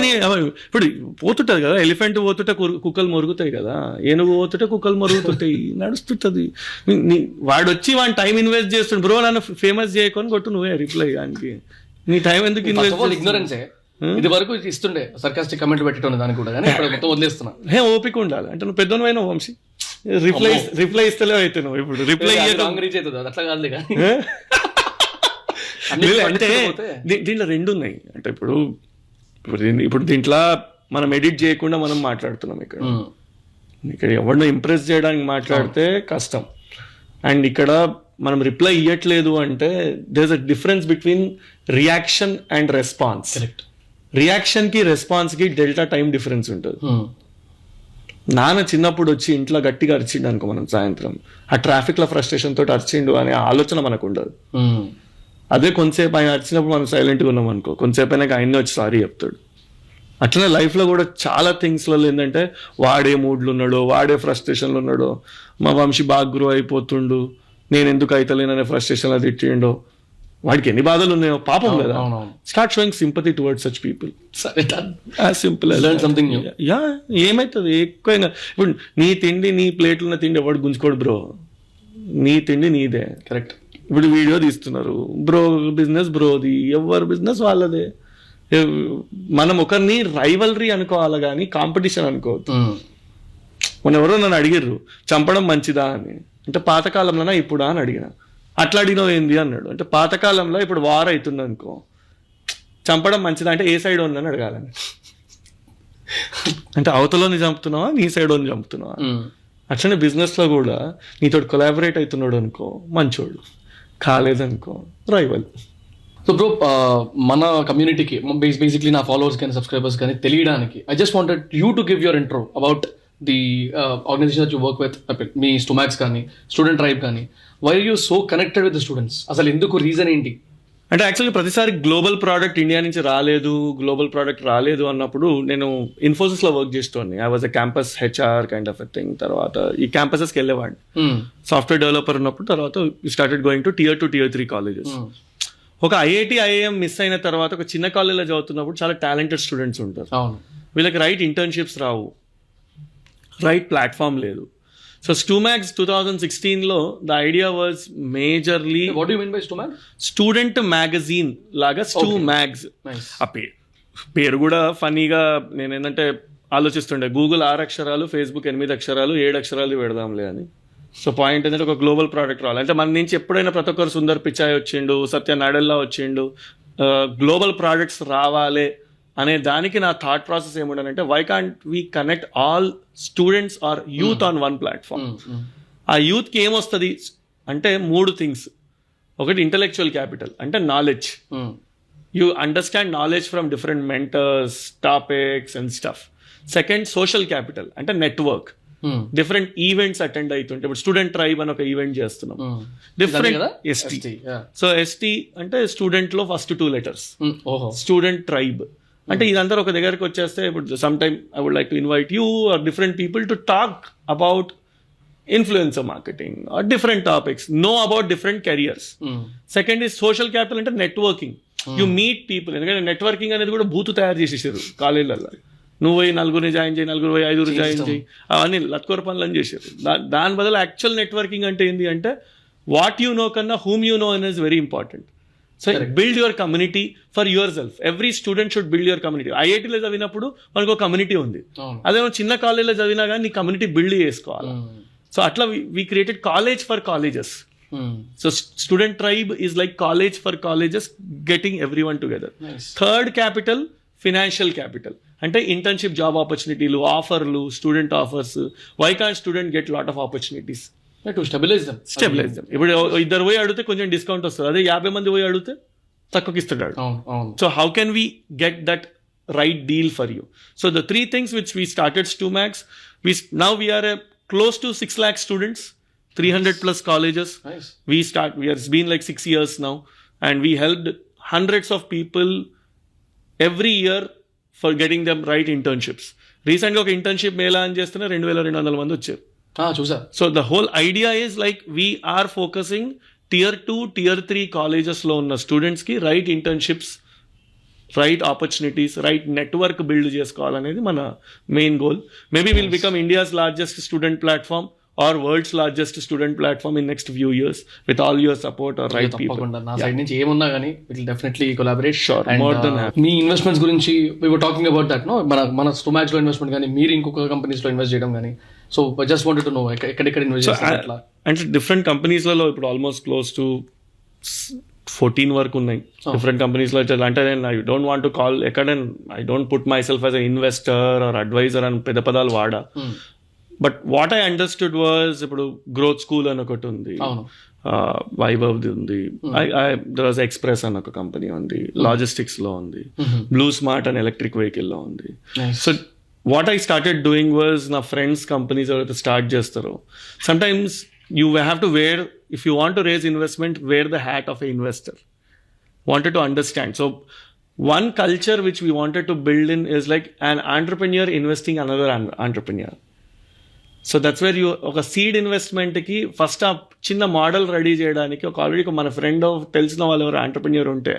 ఇప్పుడు పోతుంటది కదా, ఎలిఫెంట్ పోతుంటే కుక్కలు మొరుగుతాయి కదా, ఏనుగు పోతుంటే కుక్కలు మొరుగుతుంటాయి, నడుస్తుంటది. వాడు వచ్చి వాడి టైం ఇన్వెస్ట్ చేస్తుండు, బ్రో నన్ను ఫేమస్ చేయకొని కొట్టు నువ్వే రిప్లై, దానికి నీ టైం ఎందుకు ఇన్వెస్ట్? ఇగ్నోరెన్సే. ఇది వరకు ఇస్తుండే సర్కాస్టిక్ కమెంట్ పెట్టడం దానికి కూడా, కానీ ఇప్పుడు మొత్తం వదిలేస్తున్నా. ఓపిక ఉండాలి అంటే, నువ్వు పెద్దోనివైనా వంశీ, రిప్లై ఇస్తలేవు అయితే నువ్వు ఇప్పుడు రిప్లై రీచ్ అవుతుంది, అట్లా కాదు కానీ. అంటే దీంట్లో 2 ఉన్నాయి. అంటే ఇప్పుడు దీంట్లో మనం ఎడిట్ చేయకుండా మనం మాట్లాడుతున్నాం. ఇక్కడ ఎవరినో ఇంప్రెస్ చేయడానికి మాట్లాడితే కష్టం. అండ్ ఇక్కడ మనం రిప్లై ఇవ్వట్లేదు అంటే there is a difference between reaction and response. Correct. Reaction కి రెస్పాన్స్ కి డెల్టా టైం డిఫరెన్స్ ఉంటుంది. నాన్న చిన్నప్పుడు వచ్చి ఇంట్లో గట్టిగా అరిచిండు అనుకో, మనం సాయంత్రం ఆ ట్రాఫిక్ లో ఫ్రస్ట్రేషన్ తోటి అరిచిండు అనే ఆలోచన మనకు ఉండదు. అదే కొంతసేపు ఆయన అరిచినప్పుడు మనం సైలెంట్గా ఉన్నాం అనుకో, కొంతసేపు అయినాక ఆయన్ని వచ్చి సారీ చెప్తాడు. అట్లనే లైఫ్లో కూడా చాలా థింగ్స్లలో ఏంటంటే వాడే మూడ్లు ఉన్నాడో, వాడే ఫ్రస్ట్రేషన్లు ఉన్నాడో, మా వంశీ బాగా గ్రో అయిపోతుండు, నేను ఎందుకు అయితలేననే ఫ్రస్ట్రేషన్లో తిట్టిండో, వాడికి ఎన్ని బాధలు ఉన్నాయో పాపం కదా. Start sowing sympathy towards such people. As simple something new. Yeah, ఏమవుతుంది ఎక్కువైనా. ఇప్పుడు నీ తిండి, నీ ప్లేట్లో ఉన్న తిండి ఎవడు గుంజుకోడు బ్రో, నీ తిండి నీదే. కరెక్ట్. ఇప్పుడు వీడియో తీస్తున్నారు, బ్రో బిజినెస్ బ్రోది, ఎవరి బిజినెస్ వాళ్ళదే. మనం ఒకరిని రైవల్రీ అనుకోవాలి కానీ కాంపిటీషన్ అనుకోవద్దు. మొన్న ఎవరో నన్ను అడిగిర్రు చంపడం మంచిదా అని, అంటే పాతకాలంలోనా ఇప్పుడా అని అడిగిన. అట్లా అడిగినావు ఏంది అన్నాడు. అంటే పాతకాలంలో ఇప్పుడు వార్ అవుతుంది అనుకో, చంపడం మంచిదా అంటే ఏ సైడ్ ఉందని అడగాలని. అంటే అవతలని చంపుతున్నావా, నీ సైడ్ అని చంపుతున్నావా? అట్లనే బిజినెస్లో కూడా నీతో కొలాబరేట్ అవుతున్నాడు అనుకో మంచోడు, కాలేదనుకో రైవల్. సో బ్రో, మన కమ్యూనిటీకి బేసిక్లీ నా ఫాలోవర్స్ కానీ సబ్స్క్రైబర్స్ కానీ తెలియడానికి I just wanted you to give your intro about the organisation that you work with, మీ స్టూమాక్స్ కానీ స్టూడెంట్ ట్రైబ్ కానీ. Why are you so connected with the students? అసలు ఎందుకు, రీజన్ ఏంటి? అంటే యాక్చువల్గా ప్రతిసారి గ్లోబల్ ప్రోడక్ట్ ఇండియా నుంచి రాలేదు అన్నప్పుడు నేను ఇన్ఫోసిస్లో వర్క్ చేసేవాడిని. I was a campus HR kind of a thing. తర్వాత ఈ క్యాంపసెస్కి వెళ్ళేవాడిని, సాఫ్ట్వేర్ డెవలపర్ ఉన్నప్పుడు. తర్వాత started going to Tier 2, Tier 3 colleges. ఒక ఐఐటి, ఐఐఎం మిస్ అయిన తర్వాత ఒక చిన్న కాలేజ్లో చదువుతున్నప్పుడు చాలా టాలెంటెడ్ స్టూడెంట్స్ ఉంటారు. వీళ్ళకి రైట్ ఇంటర్న్షిప్స్ రావు, రైట్ ప్లాట్ఫామ్ లేదు. సో స్టూమాక్స్ 2016లో the idea was majorly, what you mean by Stumagz? Student magazine లాగా స్టూమాక్స్. ఆ పేరు కూడా ఫనీగా నేను ఏంటంటే ఆలోచిస్తుండే, గూగుల్ 6 అక్షరాలు, ఫేస్బుక్ 8 అక్షరాలు, 7 అక్షరాలు పెడదాంలే అని. సో పాయింట్ ఏంటంటే ఒక గ్లోబల్ ప్రోడక్ట్ రావాలి అంటే మన నుంచి ఎప్పుడైనా ప్రతి ఒక్కరు సుందర్ పిచాయ్ వచ్చిండు, సత్య నాడెల్లా వచ్చిండు, గ్లోబల్ ప్రోడక్ట్స్ రావాలి అనే దానికి నా థాట్ ప్రాసెస్ ఏముండనంటే, why can't we connect all students or youth on one platform. ఆ యూత్కి ఏమొస్తుంది అంటే 3 థింగ్స్. ఒకటి ఇంటలెక్చువల్ క్యాపిటల్, అంటే knowledge. You understand knowledge from different mentors, topics and stuff. Second social capital, అంటే నెట్వర్క్. డిఫరెంట్ ఈవెంట్స్ అటెండ్ అవుతుంటే, ఇప్పుడు student tribe అని ఒక ఈవెంట్ చేస్తున్నాం, డిఫరెంట్ ఎస్టీ. సో ఎస్టీ అంటే స్టూడెంట్ లో ఫస్ట్ 2 letters, స్టూడెంట్ ట్రైబ్. అంటే ఇదంతా ఒక దగ్గరకు వచ్చేస్తే, ఇప్పుడు some time I would like to invite you or different people to talk about influencer marketing or different topics, no about different careers. Second is social capital, అంటే networking. You meet people. ఎందుకంటే networking అనేది కూడా బూతు తయారు చేసేసారు కాలేజీలలో. నువ్వు పోయి 4 join చేయి, 4 పోయి 5 జాయిన్ చేయి, అవన్నీ లత్కోర పనులు అని చేశారు. దాని బదులు యాక్చువల్ నెట్వర్కింగ్ అంటే ఏంటి అంటే, వాట్ యూ నో కన్నా హూమ్ యూ నో అనేది very important. So build your community for your self. Every student should build your community. ఐఐటీలో చదివినప్పుడు మనకు ఒక కమ్యూనిటీ ఉంది, అదే చిన్న కాలేజ్లో చదివినా కానీ నీ కమ్యూనిటీ బిల్డ్ చేసుకోవాలి. సో అట్లా we created college for colleges. So student tribe is like college for colleges, getting everyone together. Third capital financial capital, అంటే ఇంటర్న్షిప్, జాబ్ ఆపర్చునిటీలు, ఆఫర్లు, student offers. Why can't student get lot of opportunities? To stabilize them. ఇప్పుడు 2 పోయి అడిగితే కొంచెం discount వస్తుంది, అదే 50 మంది పోయి అడిగితే తక్కువకి ఇస్తాడు. So how can we get that right deal for you? So the 3 things which we started StuMax, now we are close to 6 lakh students, 300+ colleges. Nice. It's been like 6 years now, and we helped hundreds of people every year for getting them right internships. Recently ఒక internship మేళా అని చేస్తున్నా 2200 మంది వచ్చారు. చూసా. So the whole idea is like we are focusing Tier 2, Tier 3 కాలేజెస్లో ఉన్న స్టూడెంట్స్కి right internships, right opportunities, right network build చేసుకోవాలనేది మన main goal. Maybe will become India's largest student platform or world's largest student platform in next few years with all your support or right people. నా side నుంచి ఏమున్నా కానీ will definitely collaborate. Sure, more than happy. Me investments గురించి we were talking about that, no? మన స్టూమాక్స్ లో investment కానీ, మీరు ఇంకొక కంపెనీస్ లో ఇన్వెస్ట్ చేయడం కానీ. So I just wanted to know ఎక్కడెక్కడ ఇన్వెస్ట్ చేస్తారు అట్లా. అంటే డిఫరెంట్ కంపెనీస్లలో ఇప్పుడు ఆల్మోస్ట్ క్లోజ్ టు 14 వరకు ఉన్నాయి డిఫరెంట్ కంపెనీస్లో. అంటే నేను I don't want to call ఎక్కడ, I don't put my self as a investor or advisor అని పెద్ద పదాలు వాడా. But what I understood was ఇప్పుడు గ్రోత్ స్కూల్ అని ఒకటి ఉంది, అవును. వైభవ్ది ఉంది, దర్ వాజ్ ఎక్స్ప్రెస్ అని ఒక కంపెనీ ఉంది, లాజిస్టిక్స్ లో ఉంది, బ్లూ స్మార్ట్ అని ఎలక్ట్రిక్ వెహికల్ లో ఉంది. So what I started doing was నా ఫ్రెండ్స్ కంపెనీస్ ఎవరైతే స్టార్ట్ చేస్తారో sometimes you have to wear, if you want to raise investment, wear the hat of a investor. Wanted to understand. So one culture which we wanted to build in is like an entrepreneur investing another entrepreneur. So that's where you ఒక seed investment కి first ఆ చిన్న model ready చేయడానికి ఒక already మన friend తెలిసిన వాళ్ళు ఎవరు ఆంటర్ప్రెన్యూర్ ఉంటే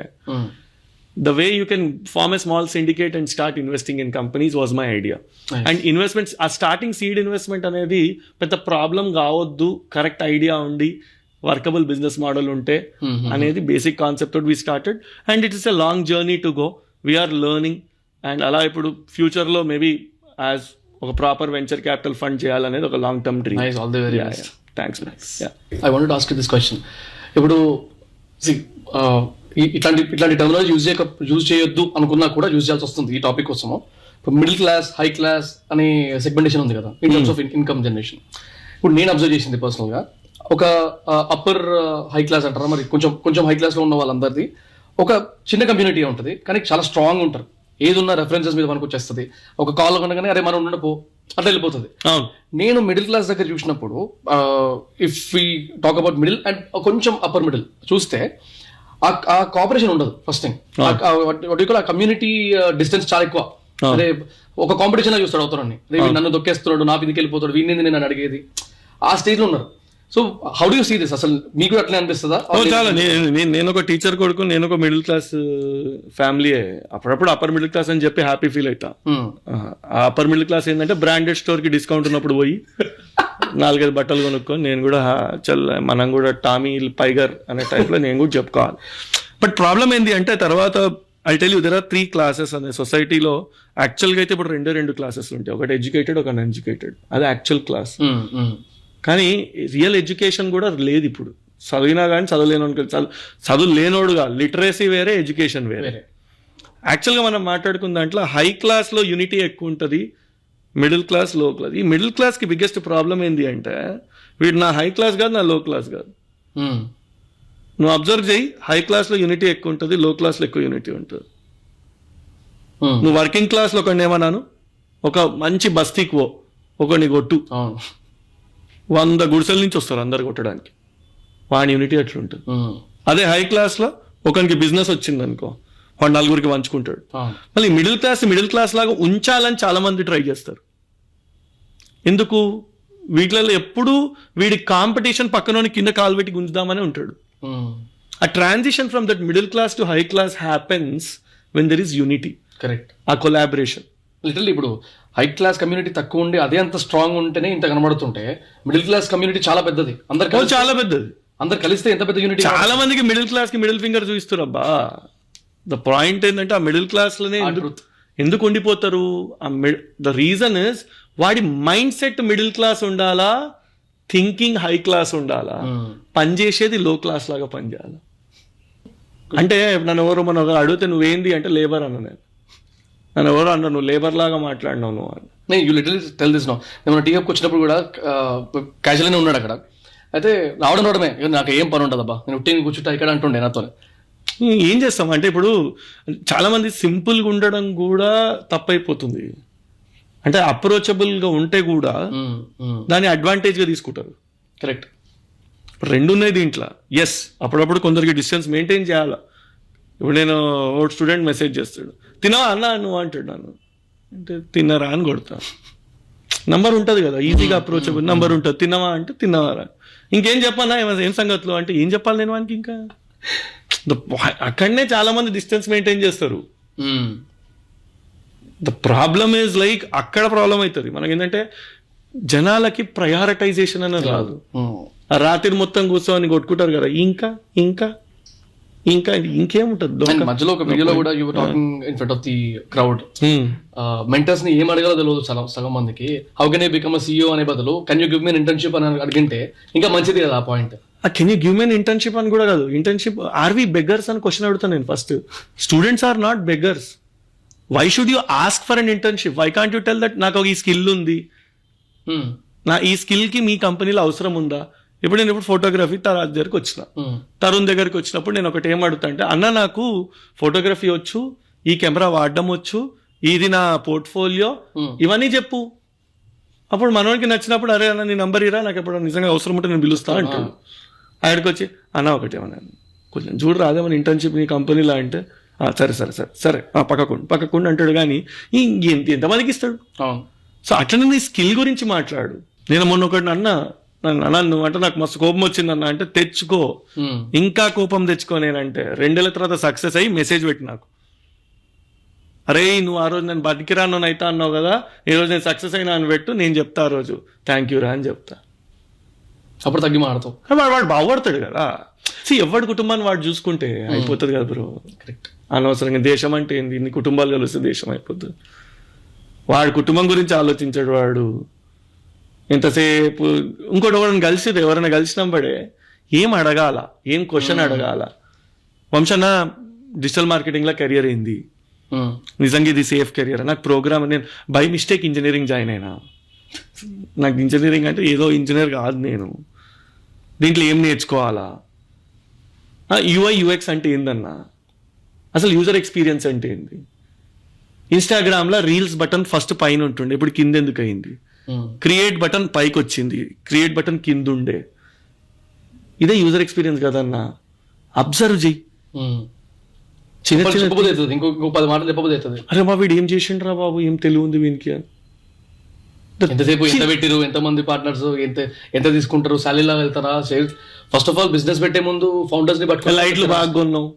the way you can form a small syndicate and start investing in companies was my idea. Nice. And investments, ఆ స్టార్టింగ్ సీడ్ ఇన్వెస్ట్మెంట్ అనేది పెద్ద ప్రాబ్లం కావద్దు, కరెక్ట్ ఐడియా ఉండి వర్కబుల్ బిజినెస్ మోడల్ ఉంటే అనేది బేసిక్ కాన్సెప్ట్ తోటి we started. And it is a long journey to go, we are learning. And అలా ఇప్పుడు ఫ్యూచర్లో మేబీ యాజ్ ఒక ప్రాపర్ వెంచర్ క్యాపిటల్ ఫండ్ చేయాలనేది ఒక long term dream. Nice, all the very best. Thanks. I wanted to ask you this question. ఇప్పుడు ఇట్లాంటి terminology use చేయొద్దు అనుకున్నా కూడా యూజ్ చేయాల్సి వస్తుంది ఈ టాపిక్ కోసము. ఇప్పుడు మిడిల్ క్లాస్, హై క్లాస్ అనే సెగ్మెంటేషన్ ఉంది కదా in terms of income generation. ఇప్పుడు నేను అబ్జర్వ్ చేసింది పర్సనల్గా, ఒక అప్పర్ హై క్లాస్ అంటారా, మరి కొంచెం హై క్లాస్లో ఉన్న వాళ్ళందరిది ఒక చిన్న కమ్యూనిటీ ఉంటుంది, కానీ చాలా స్ట్రాంగ్ ఉంటారు. ఏది ఉన్న రెఫరెన్సెస్ మీద మనకు వచ్చేస్తుంది. ఒక కాల్ కొనగానే అరే మనం ఉండపో అట్లా వెళ్ళిపోతుంది. నేను మిడిల్ క్లాస్ దగ్గర చూసినప్పుడు, if we talk about middle and కొంచెం అప్పర్ మిడిల్ చూస్తే ఆ కోఆపరేషన్ ఉండదు. ఫస్ట్ థింగ్, ఆ కమ్యూనిటీ డిస్టెన్స్ చాలా ఎక్కువ. అదే ఒక కాంపిటీషన్ చూస్తాడు అవుతారని, నన్ను దొక్కేస్తున్నాడు, నా మీదకి వెళ్ళిపోతాడు, వీడిని నేను అడిగేది ఆ స్టేజ్ లో ఉన్నారు. So how do you see this? అసలు మీకు అట్లా అనిపిస్తుందా? చాలా. నేను ఒక టీచర్ కొడుకు, నేను ఒక మిడిల్ క్లాస్ ఫ్యామిలీ. అప్పుడప్పుడు అప్పర్ మిడిల్ క్లాస్ అని చెప్పి హ్యాపీ ఫీల్ అవుతా. ఆ అప్పర్ మిడిల్ క్లాస్ ఏంటంటే బ్రాండెడ్ స్టోర్ కి డిస్కౌంట్ ఉన్నప్పుడు పోయి 4-5 బట్టలు కొనుక్కొని నేను కూడా మనం కూడా టామీ పైగర్ అనే టైప్ లో నేను కూడా చెప్పుకోవాలి. బట్ ప్రాబ్లం ఏంటి అంటే తర్వాత I tell you there are 3 classes అనే సొసైటీలో. యాక్చువల్గా అయితే ఇప్పుడు 2 క్లాసెస్ ఉంటాయి, ఒకటి ఎడ్యుకేటెడ్, ఒక అన్ఎడ్యుకేటెడ్. అది యాక్చువల్ క్లాస్. కానీ రియల్ ఎడ్యుకేషన్ కూడా లేదు ఇప్పుడు. చదివినా కానీ చదువు లేనోడుగా, లిటరసీ వేరే, ఎడ్యుకేషన్ వేరే. యాక్చువల్గా మనం మాట్లాడుకున్న దాంట్లో హై క్లాస్లో యూనిటీ ఎక్కువ ఉంటుంది, మిడిల్ క్లాస్, లో క్లాస్. ఈ మిడిల్ క్లాస్కి బిగ్గెస్ట్ ప్రాబ్లం ఏంటి అంటే వీడు నా హై క్లాస్ కాదు, నా లో క్లాస్ కాదు. నువ్వు అబ్జర్వ్ చేయి, హై క్లాస్లో యూనిటీ ఎక్కువ ఉంటుంది, లో క్లాస్లో ఎక్కువ యూనిటీ ఉంటుంది. నువ్వు వర్కింగ్ క్లాస్లో ఒకడిని ఏమన్నాను, ఒక మంచి బస్తీకి ఒకడిని కొట్టు, 100 గుడిసెల నుంచి వస్తారు అందరు కొట్టడానికి, వాడి యూనిటీ అట్లుంటుంది. అదే హై క్లాస్లో ఒకరికి బిజినెస్ వచ్చింది అనుకో, వాడు 4 పంచుకుంటాడు. మళ్ళీ మిడిల్ క్లాస్ లాగా ఉంచాలని చాలా మంది ట్రై చేస్తారు. ఎందుకు? వీటిలలో ఎప్పుడు వీడి కాంపిటీషన్ పక్కన కింద కాలు పెట్టి గుంజుదామని ఉంటాడు. ఆ transition from that middle class to high class happens when there is unity. Correct. ఆ కొలాబరేషన్. లిటరల్లీ ఇప్పుడు హై క్లాస్ కమ్యూనిటీ తక్కువ ఉండి అదే అంత స్ట్రాంగ్ ఉంటేనే ఇంత కనబడుతుంటే, మిడిల్ క్లాస్ కమ్యూనిటీ చాలా పెద్దది. చాలా పెద్దది. అందరు కలిస్తే ఎంత పెద్ద యూనిటీ. చాలా మందికి మిడిల్ క్లాస్ కి మిడిల్ ఫింగర్ చూపిస్తారు. అబ్బా, ద పాయింట్ ఏంటంటే ఆ మిడిల్ క్లాస్ లోనే ఎందుకు ఉండిపోతారు? ద రీజన్ ఇస్ వాడి మైండ్ సెట్ మిడిల్ క్లాస్ ఉండాలా, థింకింగ్ హై క్లాస్ ఉండాలా, పనిచేసేది లో క్లాస్ లాగా పనిచేయాలి. అంటే నన్ను మనం అడిగితే నువ్వేంది అంటే లేబర్ అన్న, నన్ను ఎవరు అన్నా నువ్వు లేబర్ లాగా మాట్లాడినావు నువ్వు అని. నేను you literally tell this no. నేను టీవీకి వచ్చినప్పుడు కూడా క్యాజువల్గానే ఉన్నాడు అక్కడ. అయితే రావడమే నాకు ఏం పని ఉంటుంది అబ్బా, నేను టీవీ కూర్చుంటా ఇక్కడ అంటుండే నాతో. ఏం చేస్తాం అంటే ఇప్పుడు చాలా మంది సింపుల్గా ఉండడం కూడా తప్పైపోతుంది. అంటే అప్రోచబుల్గా ఉంటే కూడా దాన్ని అడ్వాంటేజ్గా తీసుకుంటారు. కరెక్ట్. 2 ఉన్నాయి దీంట్లో. ఎస్, అప్పుడప్పుడు కొందరికి డిస్టెన్స్ మెయింటైన్ చేయాలా. ఇప్పుడు నేను ఒక స్టూడెంట్ మెసేజ్ చేస్తాడు, తినవా అన్నా నువ్వు అంటాడు. నన్ను అంటే తిన్నారా అని కొడతా. నంబర్ ఉంటుంది కదా, ఈజీగా అప్రోచబుల్ నంబర్ ఉంటుంది. తిన్నవా అంటే తిన్నవారా, ఇంకేం చెప్పాలా, ఏం సంగతులు అంటే ఏం చెప్పాలి నేను వానికి. ఇంకా అక్కడనే చాలా మంది డిస్టెన్స్ మెయింటైన్ చేస్తారు. ద ప్రాబ్లమ్ ఈజ్ లైక్ అక్కడ ప్రాబ్లం అవుతుంది మనకి. ఏంటంటే జనాలకి ప్రయారిటైజేషన్ అనేది రాదు. ఆ రాత్రి మొత్తం కూర్చొని కొట్టుకుంటారు కదా, ఇంకా ఇంకా ఇంకా ఇంకేముంటుంది మధ్యలో. ఒక వీడియోలో కూడా you were talking in front of the crowd. Mentors ని ఏం అడగాలో తెలియదు సగం మందికి. How can you become CEO అనే బదులు can you give me internship అని అడిగింటే ఇంకా మంచిది కదా. ఆ point can you give me internship అని కూడా కాదు, ఇంటర్న్షిప్ ఆర్ వి బెగ్గర్స్ అని క్వశ్చన్ అడుగుతాను నేను first. Students are not beggars. Why should you ask for an internship? Why can't you tell that నాకు ఈ స్కిల్ ఉంది? నా ఈ స్కిల్కి మీ కంపెనీలో అవసరం ఉందా? ఇప్పుడు నేను ఫోటోగ్రఫీ తరుణ్ దగ్గరికి వచ్చిన, తరుణ్ దగ్గరికి వచ్చినప్పుడు నేను ఒకటి ఏం అడుగుతా అంటే, అన్న నాకు ఫోటోగ్రఫీ వచ్చు, ఈ కెమెరా వాడడం వచ్చు, ఇది నా పోర్ట్ఫోలియో, ఇవన్నీ చెప్పు. అప్పుడు మనోడికి నచ్చినప్పుడు అరే అన్న నీ నంబర్ ఇరా, నాకు ఎప్పుడు నిజంగా అవసరం ఉంటే నేను పిలుస్తాను అంటాడు. ఆయనకి వచ్చి అన్న ఒకటేమన్నా కొంచెం చూడు రాదేమన్నా ఇంటర్న్షిప్ నీ కంపెనీలో అంటే, సరే సరే సరే సరే పక్కకుండా అంటాడు. కానీ ఎంతమందికి ఇస్తాడు? సో అట్లనే నీ స్కిల్ గురించి మాట్లాడు. నేను మొన్న ఒకటి అన్న నువ్వు అంటే నాకు మస్తు కోపం వచ్చిందన్న అంటే, తెచ్చుకో, ఇంకా కోపం తెచ్చుకో. నేనంటే 2 ఏళ్ళ తర్వాత సక్సెస్ అయ్యి మెసేజ్ పెట్టి నాకు, అరే నువ్వు ఆ రోజు నేను బతికిరాను అయితే అన్నావు కదా, ఈ రోజు నేను సక్సెస్ అయినా అని పెట్టు, నేను చెప్తా ఆ రోజు థ్యాంక్ యూ రా అని చెప్తా. అప్పుడు తగ్గి మాడతావు. వాడు బాగుపడతాడు కదా. ఎవడి కుటుంబాన్ని వాడు చూసుకుంటే అయిపోతుంది కదా బ్రో. కరెక్ట్. అనవసరంగా దేశం అంటే ఏంది, ఇన్ని కుటుంబాలు కలిస్తే దేశం అయిపోతుంది. వాడి కుటుంబం గురించి ఆలోచించాడు వాడు ఎంతసేపు. ఇంకోటి ఎవరైనా కలిసినప్పుడే ఏం అడగాల, ఏం క్వశ్చన్ అడగాల. వంశన్న డిజిటల్ మార్కెటింగ్లో కెరియర్ ఏంది, నిజంగా ఇది సేఫ్ కెరియర్? నాకు ప్రోగ్రామ్, నేను బై మిస్టేక్ ఇంజనీరింగ్ జాయిన్ అయినా. నాకు ఇంజనీరింగ్ అంటే ఏదో ఇంజనీర్ కాదు నేను, దీంట్లో ఏం నేర్చుకోవాలా? UI UX అంటే ఏందన్నా, అసలు యూజర్ ఎక్స్పీరియన్స్ అంటే ఏంది? ఇన్స్టాగ్రామ్లో రీల్స్ బటన్ ఫస్ట్ పైన ఉంటుండే, ఇప్పుడు కింద ఎందుకు అయింది? క్రియేట్ బటన్ పైకి వచ్చింది, క్రియేట్ బటన్ కింద ఉండే. ఇదే యూజర్ ఎక్స్పీరియన్స్ కదన్నా. అబ్జర్వ్ చెయ్యి. చిన్న ఇంకో 10 మాటలు చెప్పబోతుంది. అరే బాబు వీడు ఏం చేసిండ్రా బాబు, ఏం తెలివి ఉంది వీనికి అని. ఎంతసేపు ఎంత పెట్టిరు, ఎంతమంది పార్ట్నర్స్, ఎంత తీసుకుంటారు, శాలరీలా వెళ్తారా? ఫస్ట్ ఆఫ్ ఆల్ బిజినెస్ పెట్టే ముందు ఫౌండర్స్ ని పట్టుకుని లైట్లు బాగా కొన్నావు,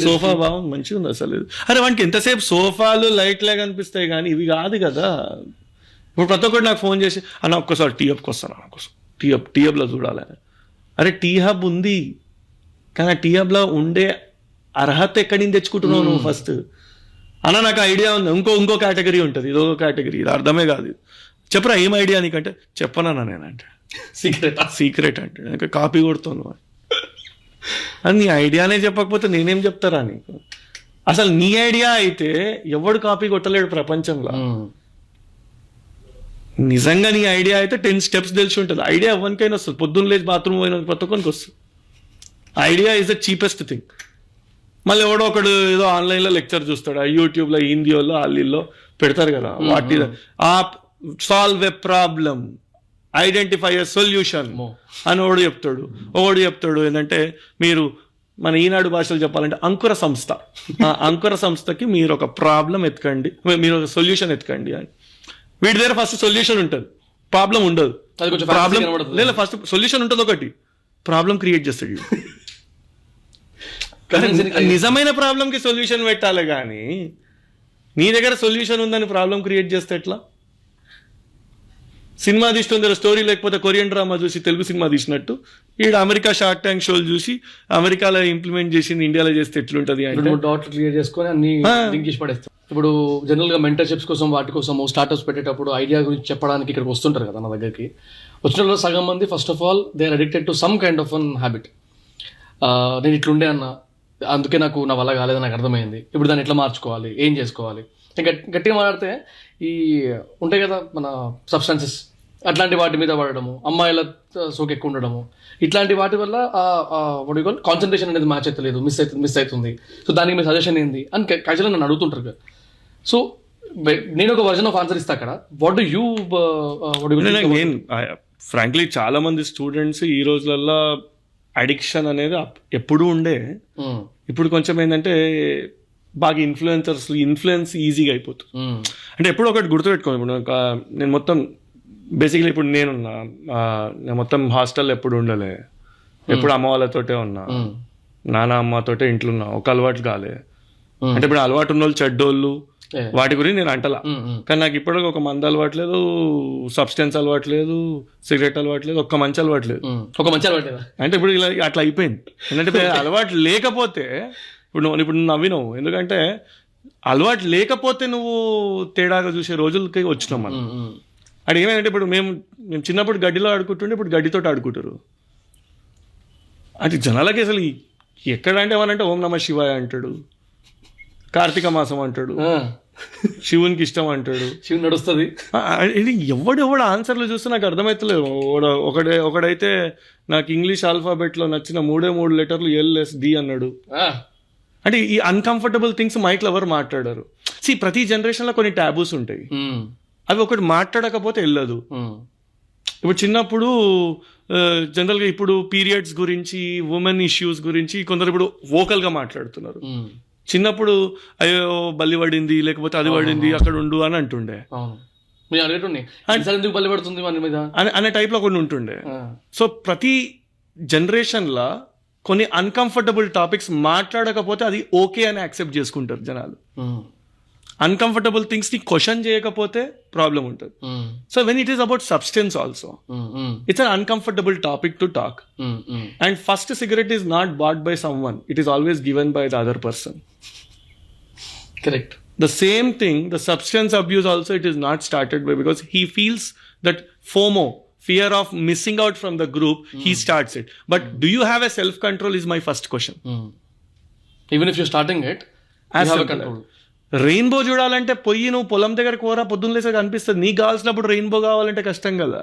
సోఫా బాగుంది, మంచిగా ఉంది అసలు. అరే వానికి ఎంతసేపు సోఫాలు లైట్లే కనిపిస్తాయి కానీ ఇవి కాదు కదా. ఇప్పుడు ప్రతి ఒక్కటి నాకు ఫోన్ చేసి అన్న ఒక్కసారి టీ హబ్కి వస్తాను, కోసం టీ హబ్లో చూడాలి. అరే టీ హబ్ ఉంది కానీ ఆ టీ హబ్లో ఉండే అర్హత ఎక్కడి నుంచి తెచ్చుకుంటున్నావు నువ్వు? ఫస్ట్ అన్న నాకు ఐడియా ఉంది, ఇంకో కేటగిరీ ఉంటుంది, ఇదో కేటగిరీ, ఇది అర్థమే కాదు. చెప్పరా ఏం ఐడియా నీకంటే, చెప్పనన్నా నేనంటే సీక్రెట్ అంటే కాపీ కొడుతుంది అని. నీ ఐడియానే చెప్పకపోతే నేనేం చెప్తారా నీకు? అసలు నీ ఐడియా అయితే ఎవడు కాపీ కొట్టలేడు ప్రపంచంలో. నిజంగా నీ ఐడియా అయితే 10 స్టెప్స్ తెలిసి ఉంటుంది. ఐడియా ఎవరికైనా వస్తుంది, పొద్దున్న లేచి బాత్రూమ్ పోయిన ప్రతి ఒక్కరికి వస్తుంది. Idea is the cheapest thing. మళ్ళీ ఎవడో ఒకడు ఏదో ఆన్లైన్లో లెక్చర్ చూస్తాడు, యూట్యూబ్లో హిందీలో అల్లీలో పెడతారు కదా, వాటి solve a problem, identify a solution అని ఒకడు చెప్తాడు. ఏంటంటే మీరు మన ఈనాడు భాషలో చెప్పాలంటే అంకుర సంస్థ, ఆ అంకుర సంస్థకి మీరు ఒక ప్రాబ్లం ఎత్తుకండి, మీరు ఒక సొల్యూషన్ ఎత్తుకండి అని. వీటి దగ్గర ఫస్ట్ సొల్యూషన్ ఉంటుంది, ప్రాబ్లం ఉండదు. ప్రాబ్లం లేదా ఫస్ట్ సొల్యూషన్ ఉంటుంది, ఒకటి ప్రాబ్లం క్రియేట్ చేస్తాడు. నిజమైన ప్రాబ్లంకి సొల్యూషన్ పెట్టాలి కానీ నీ దగ్గర సొల్యూషన్ ఉందని ప్రాబ్లం క్రియేట్ చేస్తే ఎట్లా? సినిమా తీస్తుంది స్టోరీ, లేకపోతే కొరియన్ డ్రామా చూసి తెలుగు సినిమా తీసినట్టు ఈడ అమెరికా షార్క్ ట్యాంక్ షోలు చూసి అమెరికాలో ఇంప్లిమెంట్ చేసింది ఇండియాలో చేస్తే ఎట్లుంటది అంటే డాట్ క్లియర్ చేసుకొని అన్ని లింక్ చేసి పడేస్తాం. ఇప్పుడు జనరల్ గా మెంటర్షిప్స్ కోసం వాటి కోసం స్టార్ట్అప్స్ పెట్టేటప్పుడు ఐడియా గురించి చెప్పడానికి ఇక్కడికి వస్తుంటారు కదా నా దగ్గరికి. వచ్చిన సగం మంది first of all they are addicted to some kind of an habit. నేను ఇట్లుండే అన్న, అందుకే నాకు నా వల్ల కాలేదని నాకు అర్థమైంది, ఇప్పుడు దాన్ని ఎట్లా మార్చుకోవాలి, ఏం చేసుకోవాలి. గట్టిగా మాట్లాడితే ఈ ఉంటాయి కదా మన సబ్స్టాన్సెస్, అట్లాంటి వాటి మీద పడడము, అమ్మాయిల సోకు ఎక్కువ ఉండడము, ఇట్లాంటి వాటి వల్ల కాన్సన్ట్రేషన్ అనేది మ్యాచ్ అవుతలేదు, మిస్ అవుతుంది. సో దానికి మీ సజెషన్ ఏంది అని క్యాజువల్గా నన్ను అడుగుతుంటారు కదా. సో నేను ఒక వర్జన్ ఆఫ్ ఆన్సర్ ఇస్తా అక్కడ. వాట్ డు యూ ఫ్రాంక్లీ చాలా మంది స్టూడెంట్స్ ఈ రోజులలో అడిక్షన్ అనేది ఎప్పుడూ ఉండే, ఇప్పుడు కొంచెం ఏంటంటే బాగా ఇన్ఫ్లుయెన్స్ ఈజీగా అయిపోతుంది. అంటే ఎప్పుడు ఒకటి గుర్తుపెట్టుకోండి, ఇప్పుడు నేను మొత్తం బేసిక్లీ ఇప్పుడు నేను మొత్తం హాస్టల్ ఎప్పుడు ఉండలే, ఎప్పుడు అమ్మ వాళ్ళతోటే ఉన్నా, నాన్న అమ్మతోటే ఇంట్లో ఉన్నా, ఒక అలవాటు కాలే. అంటే ఇప్పుడు అలవాటు ఉన్న వాళ్ళు చెడ్డోళ్ళు వాటి గురించి నేను అంటలా, కానీ నాకు ఇప్పటికి ఒక మందు అలవాట్లేదు, సబ్స్టెన్స్ అలవాట్లేదు, సిగరెట్ అలవాట్లేదు, ఒక్క మంచి అలవాట్లేదు. అంటే ఇప్పుడు ఇలా అట్లా అయిపోయింది. ఎందుకంటే అలవాటు లేకపోతే ఇప్పుడు నువ్వు నవ్వినావు, ఎందుకంటే అలవాటు లేకపోతే నువ్వు తేడాగా చూసే రోజులకి వచ్చినాం మనం. అది ఏమైందంటే ఇప్పుడు మేము చిన్నప్పుడు గడ్డిలో ఆడుకుంటుండే, ఇప్పుడు గడ్డితో ఆడుకుంటారు. అది జనాలకి అసలు ఎక్కడ అంటే ఏమనంటే ఓం నమ శివాయ అంటాడు, కార్తీక మాసం అంటాడు, శివునికి ఇష్టం అంటాడు. శివుడు నడుస్తుంది. ఇది ఎవడు ఆన్సర్లు చూస్తే నాకు అర్థమవుతలేదు. ఒకడైతే నాకు ఇంగ్లీష్ ఆల్ఫాబెట్లో నచ్చిన 3 లెటర్లు LSD అన్నాడు. అంటే ఈ అన్కంఫర్టబుల్ థింగ్స్ మైట్లో ఎవరు మాట్లాడారు. ప్రతి జనరేషన్లో కొన్ని టాబూస్ ఉంటాయి, అవి ఒకటి మాట్లాడకపోతే వెళ్ళదు. ఇప్పుడు చిన్నప్పుడు జనరల్గా ఇప్పుడు పీరియడ్స్ గురించి, ఉమెన్ ఇష్యూస్ గురించి కొందరు ఇప్పుడు వోకల్గా మాట్లాడుతున్నారు. చిన్నప్పుడు అయ్యో బల్లి పడింది, లేకపోతే అది పడింది, అక్కడ ఉండు అని అంటుండే. బల్లి పడుతుంది అనే టైప్లో కొన్ని ఉంటుండే. సో ప్రతి జనరేషన్లో కొన్ని అన్కంఫర్టబుల్ టాపిక్స్ మాట్లాడకపోతే అది ఓకే అని యాక్సెప్ట్ చేసుకుంటారు జనాలు. అన్కంఫర్టబుల్ థింగ్స్ ని క్వశ్చన్ చేయకపోతే ప్రాబ్లం ఉంటుంది. So when it is about substance also, it's an uncomfortable topic to talk. And first cigarette is not bat by some one, it is always given by the other person. Correct. The same thing, the substance abuse also, it is not started by, because he feels that FOMO, fear of missing out from the group, he starts it. But do you have a self control is my first question. Even if you're starting it, you have a control. Rainbow చూడాలంటే పొయ్యి నువ్వు పొలం దగ్గర కూర పొద్దున్న లేసే కనిపిస్తుంది. నీకు కావాల్సినప్పుడు రెయిన్బో కావాలంటే కష్టం కదా.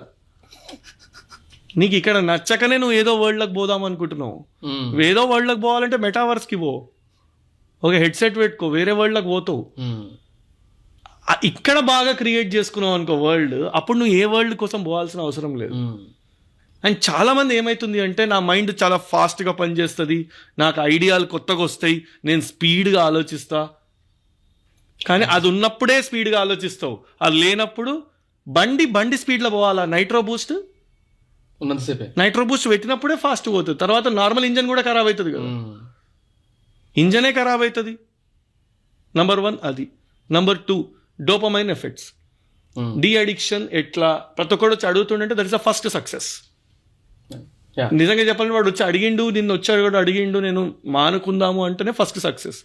నీకు ఇక్కడ నచ్చకనే నువ్వు ఏదో వరల్డ్లోకి పోదాం అనుకుంటున్నావు. ఏదో వరల్డ్లోకి పోవాలంటే మెటావర్స్కి పో, ఒక హెడ్సెట్ పెట్టుకో, వేరే వరల్డ్లోకి పోతావు. ఇక్కడ బాగా క్రియేట్ చేసుకున్నావు అనుకో వరల్డ్, అప్పుడు నువ్వు ఏ వరల్డ్ కోసం పోవాల్సిన అవసరం లేదు. అండ్ చాలా మంది ఏమైతుంది అంటే, నా మైండ్ చాలా ఫాస్ట్గా పనిచేస్తుంది, నాకు ఐడియాలు కొత్తగా వస్తాయి, నేను స్పీడ్గా ఆలోచిస్తా. కానీ అది ఉన్నప్పుడే స్పీడ్గా ఆలోచిస్తావు, అది లేనప్పుడు బండి స్పీడ్లో పోవాలా. నైట్రో బూస్ట్ పెట్టినప్పుడే ఫాస్ట్ పోతుంది. తర్వాత నార్మల్ ఇంజన్ కూడా ఖరాబ్ అవుతుంది కదా, ఇంజనే ఖరాబ్ అవుతుంది. నంబర్ 1 అది. Number 2 dopamine effects, the addiction. ఎట్లా ప్రతి ఒక్కడు వచ్చి అడుగుతుండే that is the first success. నిజంగా చెప్పాలంటే వాడు వచ్చి అడిగిండు, నిన్ను వచ్చాడు కూడా అడిగిండు, నేను మానుకుందాము అంటేనే ఫస్ట్ సక్సెస్.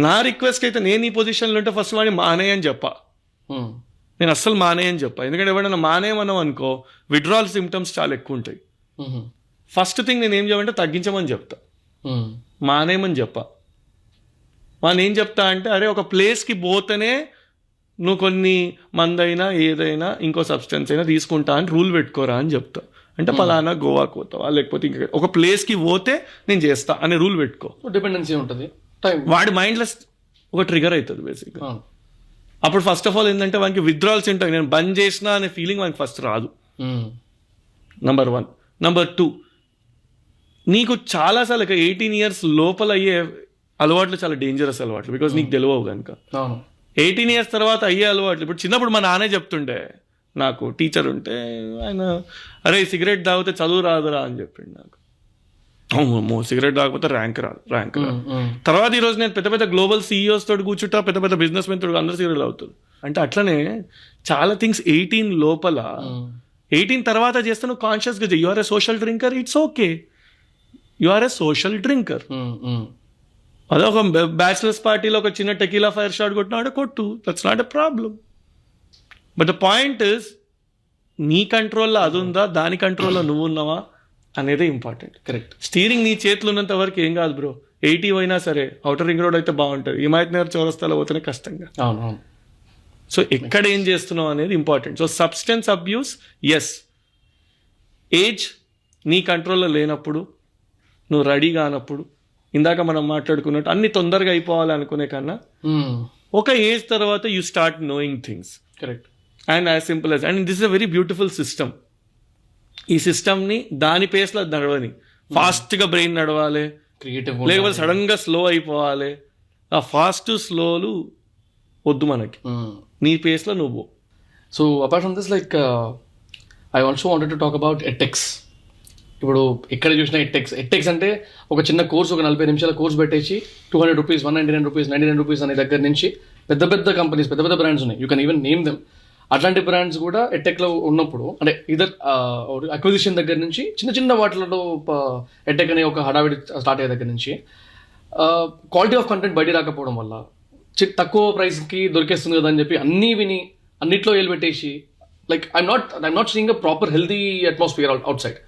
నా రిక్వెస్ట్ అయితే, నేను ఈ పొజిషన్లో ఉంటే ఫస్ట్ వాడిని మానే అని చెప్పా. నేను అస్సలు మానే అని చెప్పా. ఎందుకంటే ఎవరైనా మానేమన్నాం అనుకో, విడ్రాల్ సిమ్టమ్స్ చాలా ఎక్కువ ఉంటాయి. ఫస్ట్ థింగ్ నేను ఏం చెప్పంటే తగ్గించమని చెప్తా, మానేమని చెప్పా. వాళ్ళు ఏం చెప్తా అంటే, అరే ఒక ప్లేస్కి పోతేనే నువ్వు కొన్ని మందైనా ఏదైనా ఇంకో సబ్స్టెన్స్ అయినా తీసుకుంటా అని రూల్ పెట్టుకోరా అని చెప్తా. అంటే పలానా గోవాకి పోతావా, లేకపోతే ఇంకా ఒక ప్లేస్కి పోతే నేను చేస్తా అనే రూల్ పెట్టుకో. డిపెండెన్సీ ఉంటుంది, వాడి మైండ్లెస్ ఒక ట్రిగర్ అవుతుంది బేసిక్గా. అప్పుడు ఫస్ట్ ఆఫ్ ఆల్ ఏంటంటే వానికి విత్డ్రాల్స్ ఉంటాయి, నేను బంద్ చేసిన అనే ఫీలింగ్ వానికి ఫస్ట్ రాదు. నంబర్ 1. నంబర్ 2, నీకు చాలాసార్లు 18 years లోపల అయ్యే అలవాట్లు చాలా డేంజరస్ అలవాట్లు, బికాజ్ నీకు తెలియవు కనుక. 18 years తర్వాత అయ్యే అలవాట్లు, ఇప్పుడు చిన్నప్పుడు మా నాన్నే చెప్తుండే, నాకు టీచర్ ఉంటే ఆయన, అరే సిగరెట్ తాగితే చదువు రాదురా అని చెప్పిండు నాకు. అవును, సిగరెట్ తాగకపోతే ర్యాంక్ రాదు. తర్వాత ఈరోజు నేను పెద్ద పెద్ద గ్లోబల్ CEOs తోటి కూర్చుంటా, పెద్ద పెద్ద బిజినెస్ మెన్ తోటి అందరూ సిగరెట్ తాగుతారు. అంటే అట్లనే చాలా థింగ్స్ 18 లోపల, 18 తర్వాత చేస్తే నువ్వు కాన్షియస్గా చెయ్యి. You are a social drinker, it's okay, you are a social drinker. అదే ఒక బ్యాచిలర్స్ పార్టీలో ఒక చిన్న టెకీలా ఫైర్ షాట్ కొట్టినాడు, కొట్టు, that's not a problem. But the point is, నీ కంట్రోల్లో అది ఉందా, దాని కంట్రోల్లో నువ్వు ఉన్నావా అనేది ఇంపార్టెంట్. కరెక్ట్. స్టీరింగ్ నీ చేతులు ఉన్నంత వరకు ఏం కాదు బ్రో. 80 అయినా సరే, అవుటర్ రింగ్ రోడ్ అయితే బాగుంటుంది, హిమాయత్ నగర్ చౌరస్తాలో పోతేనే కష్టంగా. అవును. సో ఎక్కడ ఏం చేస్తున్నావు అనేది important. So substance abuse, yes, age నీ కంట్రోల్లో లేనప్పుడు, నువ్వు రెడీ కానప్పుడు, ఇందాక మనం మాట్లాడుకున్నట్టు అన్ని తొందరగా అయిపోవాలి అనుకునే కన్నా ఒక ఏజ్ తర్వాత you start knowing things. Correct. And as simple as, and this is a very beautiful system. ఈ సిస్టమ్ని దాని పేస్లో నడవని, ఫాస్ట్గా బ్రెయిన్ నడవాలి, లేకపోతే సడన్గా స్లో అయిపోవాలి. ఆ ఫాస్ట్ స్లోలు వద్దు మనకి, నీ పేస్లో నువ్వు. So apart from this, like I also wanted to talk about edtechs. ఇప్పుడు ఎక్కడ చూసినా ఎట్టెక్స్ అంటే ఒక చిన్న కోర్స్, ఒక 40 నిమిషాల కోర్స్ పెట్టేసి 200 రూపీస్, 199 రూపీస్, 99 రూపీస్ అనే దగ్గర నుంచి పెద్ద పెద్ద కంపెనీస్, పెద్ద పెద్ద బ్రాండ్స్ ఉన్నాయి, you can even name them. అట్లాంటి బ్రాండ్స్ కూడా ఎట్టెక్లో ఉన్నప్పుడు, అంటే ఇదర్ అక్విజిషన్ దగ్గర నుంచి చిన్న చిన్న వాటిలో ఎట్టెక్ అనే ఒక హడావిడి స్టార్ట్ అయ్యే దగ్గర నుంచి క్వాలిటీ ఆఫ్ కంటెంట్ బయట రాకపోవడం వల్ల తక్కువ ప్రైస్కి దొరికేస్తుంది కదా అని చెప్పి అన్నీ విని అన్నిట్లో ఏలు పెట్టేసి, like I'm not seeing a proper healthy atmosphere outside.